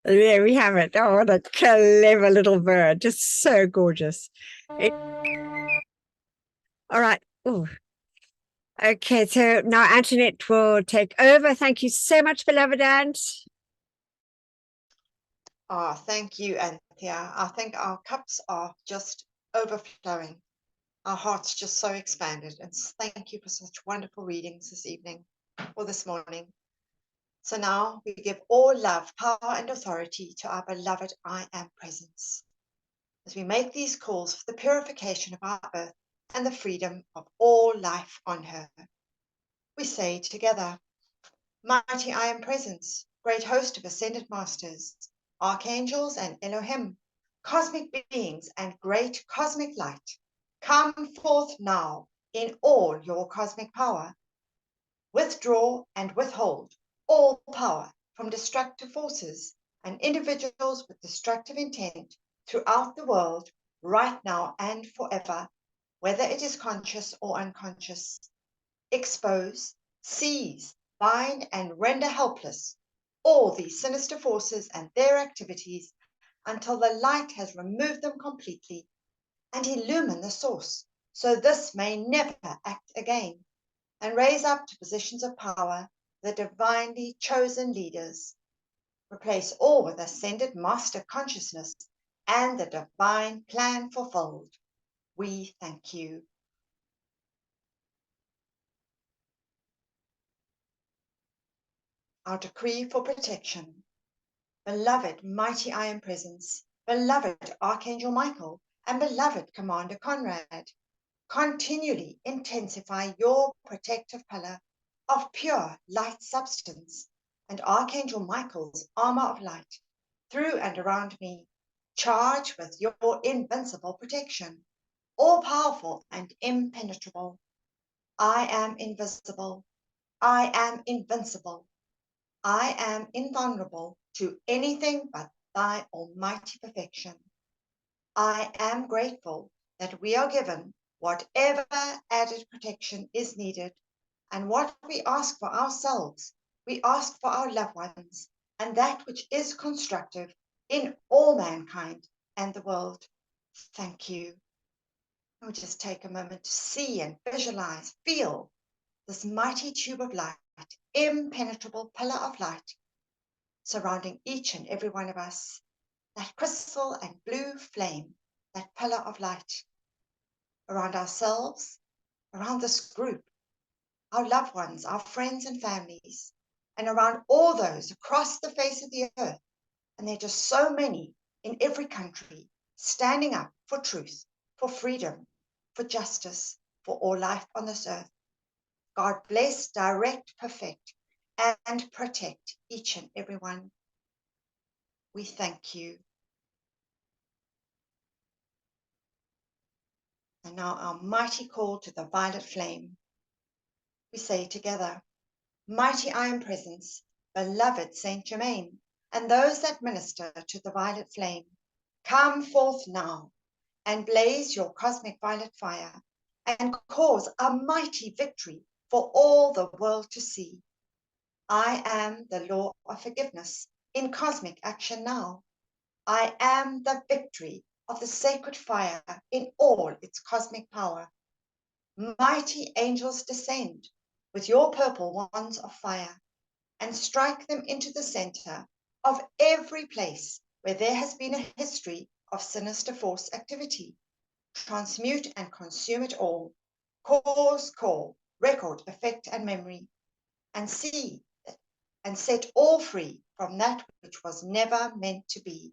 There we have it. Oh, what a clever little bird. Just so gorgeous. All right. Ooh. Okay, so now Antoinette will take over. Thank you so much, beloved Ant. Ah, thank you, Anthea. I think our cups are just overflowing. Our hearts just so expanded. And thank you for such wonderful readings this evening or this morning. So now we give all love, power, and authority to our beloved I Am Presence, as we make these calls for the purification of our earth and the freedom of all life on her. We say together, Mighty I Am Presence, great host of ascended masters, archangels and Elohim, cosmic beings and great cosmic light, come forth now in all your cosmic power. Withdraw and withhold all power from destructive forces and individuals with destructive intent throughout the world, right now and forever, whether it is conscious or unconscious. Expose, seize, bind, and render helpless all these sinister forces and their activities until the light has removed them completely, and illumine the source, so this may never act again, and raise up to positions of power the divinely chosen leaders. Replace all with ascended master consciousness and the divine plan fulfilled. We thank you. Our decree for protection. Beloved mighty I Am Presence, beloved Archangel Michael, and beloved Commander Conrad, continually intensify your protective pillar of pure light substance and Archangel Michael's armor of light through and around me, charged with your invincible protection, all-powerful and impenetrable. I am invisible. I am invincible. I am invulnerable to anything but thy almighty perfection. I am grateful that we are given whatever added protection is needed, and what we ask for ourselves, we ask for our loved ones, and that which is constructive in all mankind and the world. Thank you. We'll just take a moment to see and visualize, feel this mighty tube of light, impenetrable pillar of light, surrounding each and every one of us, that crystal and blue flame, that pillar of light, around ourselves, around this group, our loved ones, our friends and families, and around all those across the face of the earth. And there are just so many in every country standing up for truth, for freedom, for justice, for all life on this earth. God bless, direct, perfect, and protect each and every one. We thank you. And now our mighty call to the violet flame. We say together, mighty iron presence, beloved Saint Germain, and those that minister to the violet flame, come forth now and blaze your cosmic violet fire and cause a mighty victory for all the world to see. I am the law of forgiveness in cosmic action now. I am the victory of the sacred fire in all its cosmic power. Mighty angels descend with your purple wands of fire and strike them into the center of every place where there has been a history of sinister force activity. Transmute and consume it all, cause, call, record, effect, and memory, and see and set all free from that which was never meant to be.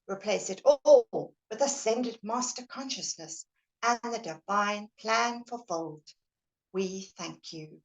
Replace it all with ascended master consciousness and the divine plan fulfilled. We thank you.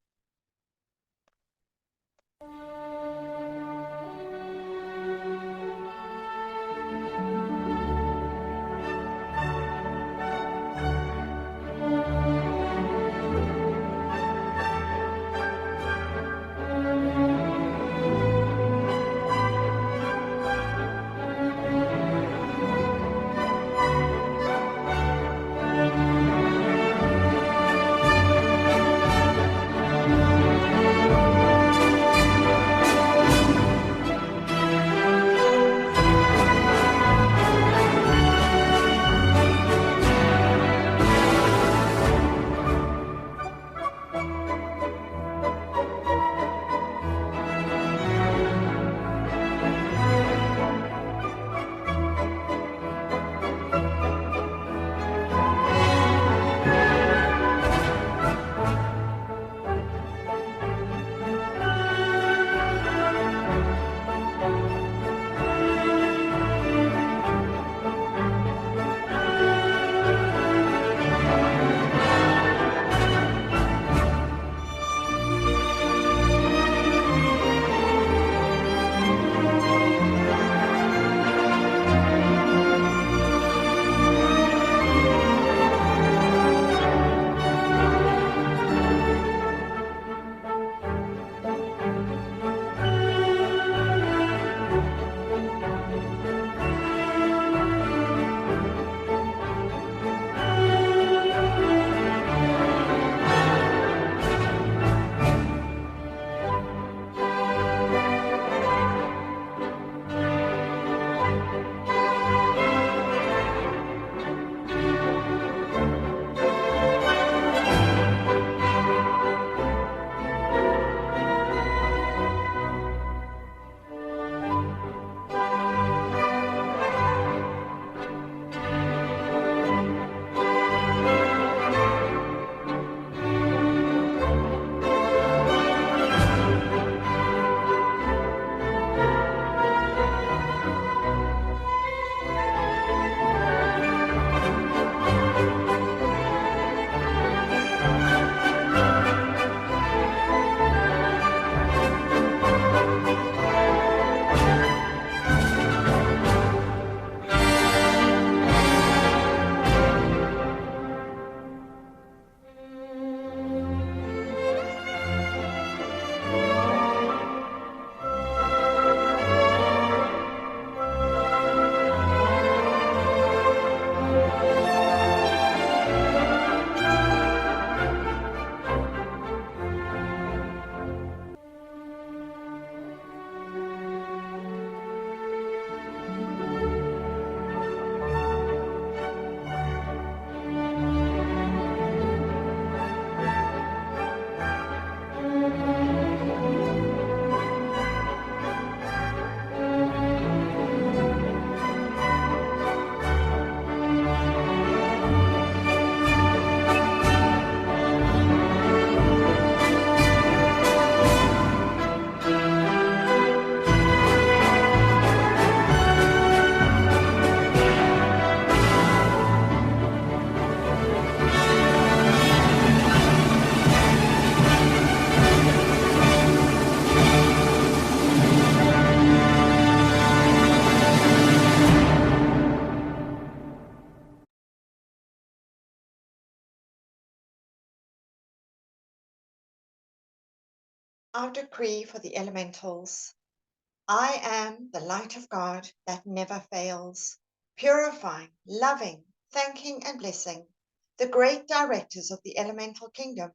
Our decree for the elementals. I am the light of God that never fails, purifying, loving, thanking, and blessing the great directors of the elemental kingdom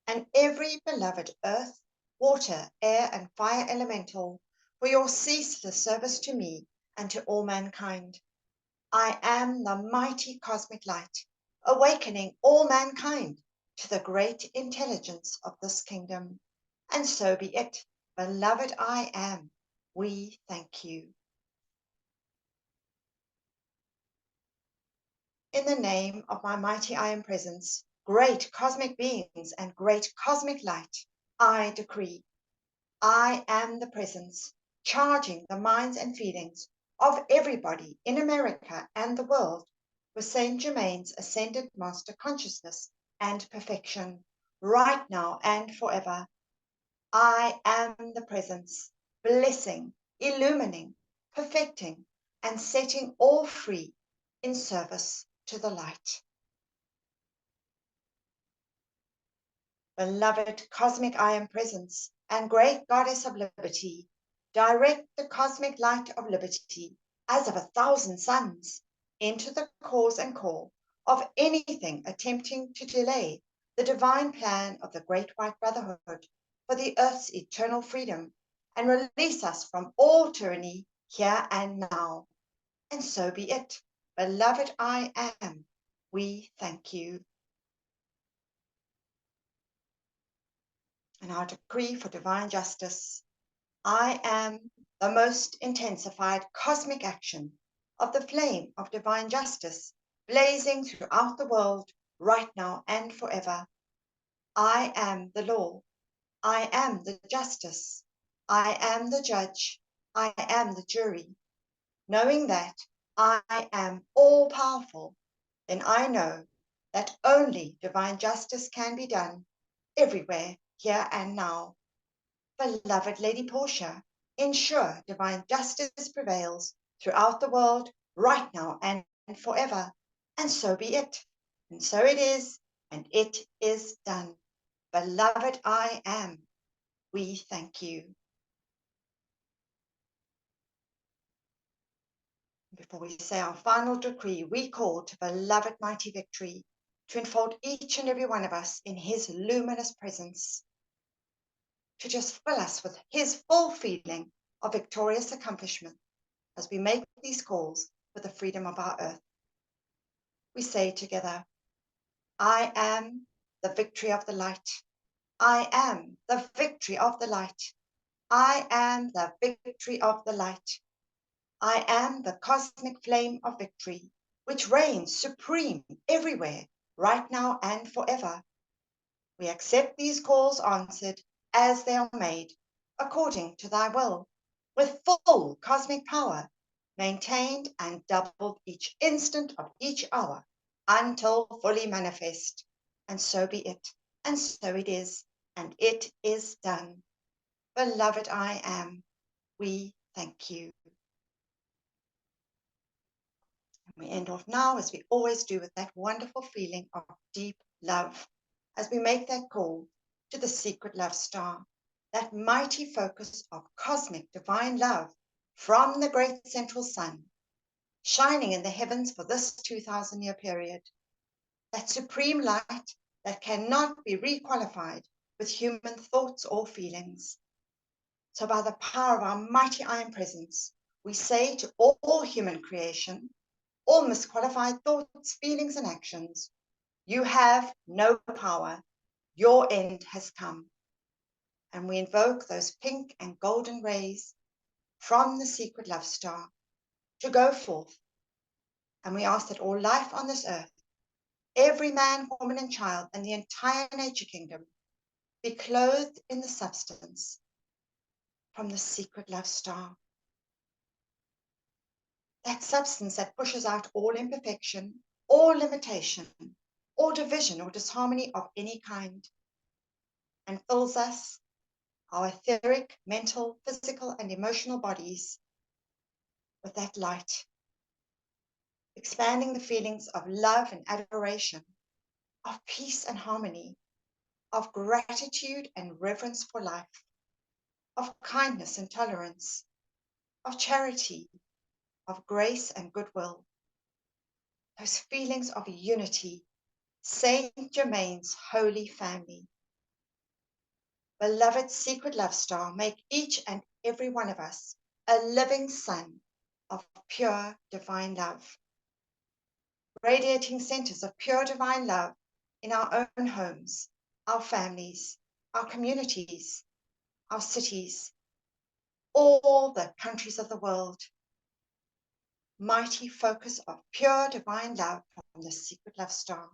and every beloved earth, water, air, and fire elemental for your ceaseless service to me and to all mankind. I am the mighty cosmic light, awakening all mankind to the great intelligence of this kingdom. And so be it, beloved I am. We thank you. In the name of my mighty I am presence, great cosmic beings and great cosmic light, I decree, I am the presence, charging the minds and feelings of everybody in America and the world with Saint Germain's ascended master consciousness and perfection, right now and forever. I am the presence, blessing, illumining, perfecting, and setting all free in service to the light. Beloved cosmic I am presence and great goddess of liberty, direct the cosmic light of liberty as of 1,000 suns into the cause and core of anything attempting to delay the divine plan of the Great White Brotherhood for the earth's eternal freedom and release us from all tyranny here and now. And so be it. Beloved I am, we thank you. And our decree for divine justice. I am the most intensified cosmic action of the flame of divine justice blazing throughout the world right now and forever. I am the law. I am the justice. I am the judge. I am the jury. Knowing that I am all powerful, then I know that only divine justice can be done everywhere, here and now. Beloved Lady Portia, ensure divine justice prevails throughout the world right now and forever. And so be it. And so it is, and it is done. Beloved I am, we thank you. Before we say our final decree, we call to beloved mighty victory to enfold each and every one of us in his luminous presence, to just fill us with his full feeling of victorious accomplishment as we make these calls for the freedom of our earth. We say together, I am the victory of the light. I am the victory of the light. I am the victory of the light. I am the cosmic flame of victory, which reigns supreme everywhere, right now and forever. We accept these calls answered as they are made, according to thy will, with full cosmic power, maintained and doubled each instant of each hour, until fully manifest. And so be it, and so it is, and it is done. Beloved I am, we thank you. We end off now, as we always do, with that wonderful feeling of deep love, as we make that call to the secret love star, that mighty focus of cosmic divine love from the great central sun, shining in the heavens for this 2,000-year period, that supreme light that cannot be requalified with human thoughts or feelings. So by the power of our mighty I am presence, we say to all human creation, all misqualified thoughts, feelings, and actions, you have no power. Your end has come. And we invoke those pink and golden rays from the secret love star to go forth. And we ask that all life on this earth, every man, woman, and child, and the entire nature kingdom be clothed in the substance from the secret love star. That substance that pushes out all imperfection, all limitation, or division or disharmony of any kind, and fills us, our etheric, mental, physical, and emotional bodies with that light, expanding the feelings of love and adoration, of peace and harmony, of gratitude and reverence for life, of kindness and tolerance, of charity, of grace and goodwill. Those feelings of unity, Saint Germain's holy family. Beloved secret love star, make each and every one of us a living sun of pure divine love, radiating centers of pure divine love in our own homes, our families, our communities, our cities, all the countries of the world. Mighty focus of pure divine love from the secret love star.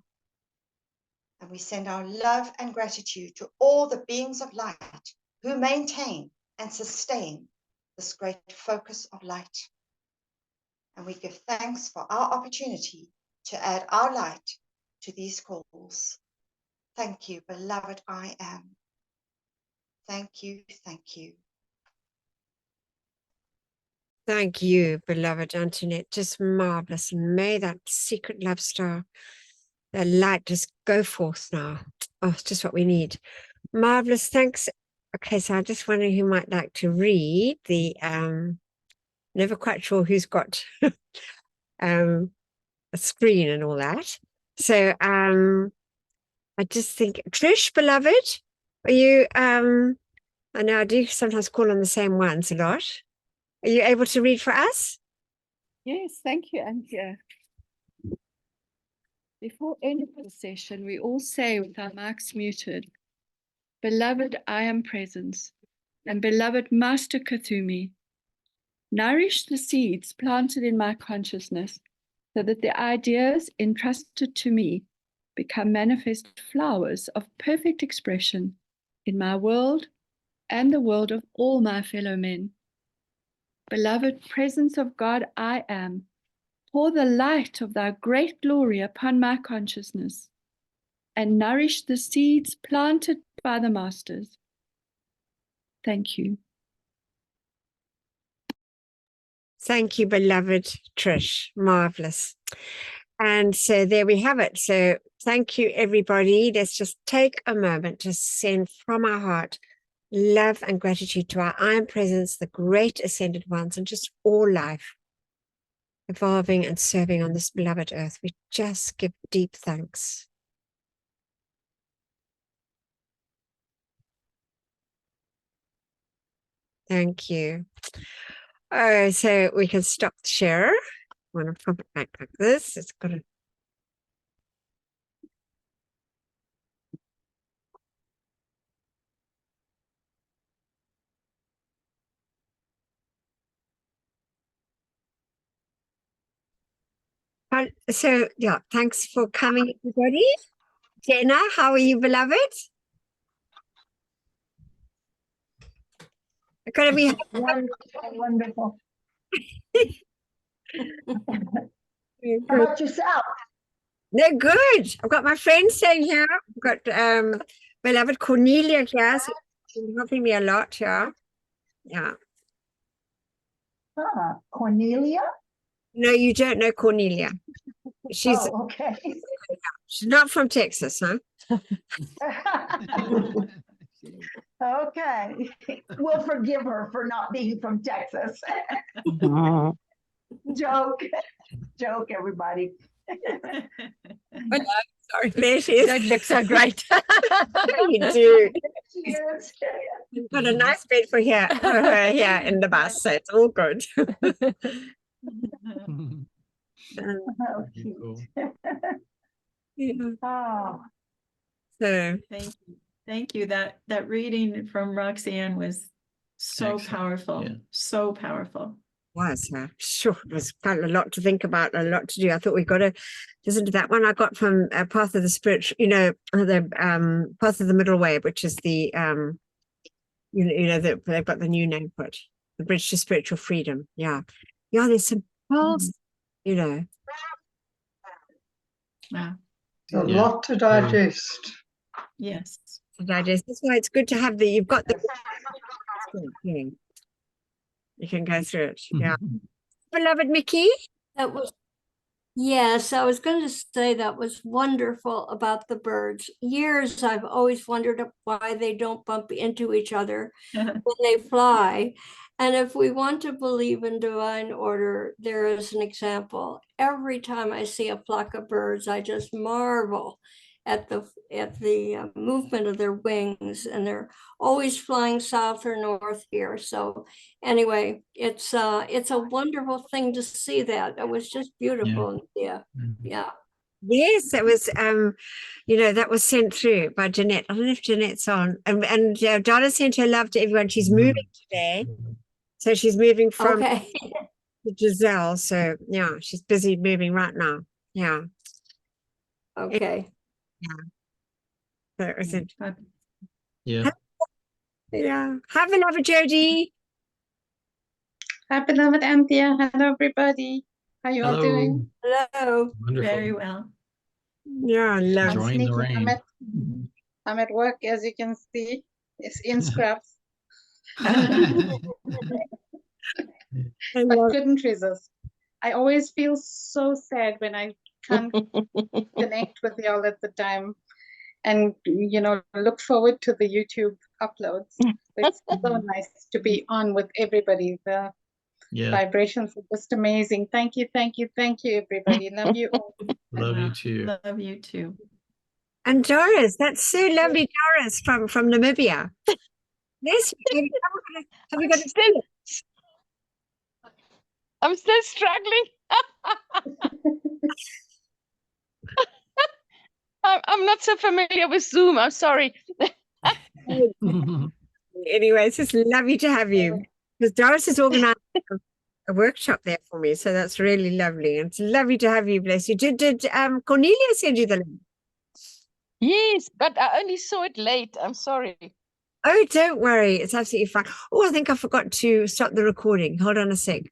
And we send our love and gratitude to all the beings of light who maintain and sustain this great focus of light. And we give thanks for our opportunity to add our light to these calls. Thank you, beloved I am. Thank you, thank you. Thank you, beloved Antoinette. Just marvelous. May that secret love star, the light, just go forth now. Oh, it's just what we need. Marvelous. Thanks. Okay, so I'm just wondering who might like to read the never quite sure who's got a screen and all that. So I just think, Trish, beloved, are you I know I do sometimes call on the same ones a lot. Are you able to read for us? Yes, thank you, Anthea. Before ending the session, we all say with our mics muted, Beloved, I am presence, and beloved Master Kathumi, nourish the seeds planted in my consciousness so that the ideas entrusted to me become manifest flowers of perfect expression in my world and the world of all my fellow men. Beloved presence of God, I am. Pour the light of thy great glory upon my consciousness and nourish the seeds planted by the masters. Thank you. Thank you, beloved Trish. Marvelous. And so there we have it. So thank you, everybody. Let's just take a moment to send from our heart love and gratitude to our I Am Presence, the great ascended ones, and just all life evolving and serving on this beloved earth. We just give deep thanks. Thank you. Oh, so we can stop the share. I want to pop it back like this. It's got to. So yeah, thanks for coming, everybody. Jenna, how are you, beloved? It's gonna be Wonderful. How about yourself? they're good. I've got my friends staying here. I've got beloved Cornelia here, so she's helping me a lot here. Yeah. Cornelia? No, you don't know Cornelia. She's okay. she's not from Texas, huh? Okay. We'll forgive her for not being from Texas. Joke, everybody. Sorry, there she is. Don't look so great. You do. Cheers. You've got a nice bed for her here in the bus, so it's all good. Oh, Cool. Yeah. oh. So Thank you. That reading from Roxanne was so Excellent. powerful. Yeah. So powerful. was sure it was quite a lot to think about, a lot to do. I thought we got to listen to that one I got from Path of the Spirit, the Path of the Middle Way, which is the they've got the new name for it, the Bridge to Spiritual Freedom. Yeah, there's some pearls, Wow. A lot to digest. Yes. to digest. That's why it's good to have you've got the you can go through it. Yeah. Beloved Mickey. That was Yes, I was going to say that was wonderful about the birds. Years I've always wondered why they don't bump into each other when they fly. And if we want to believe in divine order, there is an example. Every time I see a flock of birds, I just marvel at the movement of their wings, and they're always flying south or north here. So anyway, it's a wonderful thing to see that. It was just beautiful. Yeah. Yes, that was that was sent through by Jeanette. I don't know if Jeanette's on. And Donna sent her love to everyone. She's moving today. So she's moving from Okay. Giselle. So yeah, she's busy moving right now. Yeah. Okay. So it was Yeah. yeah. Have a love, Jody. Hi, beloved Anthea. Hello, everybody. How you all doing? Hello. Wonderful. Very well. Yeah, I love I'm Enjoying the sneaking. rain. I'm at work, as you can see. It's in scraps. I But love couldn't resist. I always feel so sad when I can't connect with y'all at the time and, look forward to the YouTube uploads. It's so nice to be on with everybody. The vibrations are just amazing. Thank you, everybody. Love you all. Love you too. Love you too. And Doris, that's so lovely, Doris from Namibia. Yes, have you got a I'm still struggling. I'm not so familiar with Zoom. I'm sorry. Anyway, it's just lovely to have you, because Doris has organized a workshop there for me, so that's really lovely. And it's lovely to have you. Bless you. Did Cornelia send you the link? Yes, but I only saw it late. I'm sorry. Oh, don't worry, it's absolutely fine. Oh, I think I forgot to stop the recording. Hold on a sec.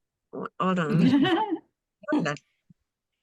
Hold on.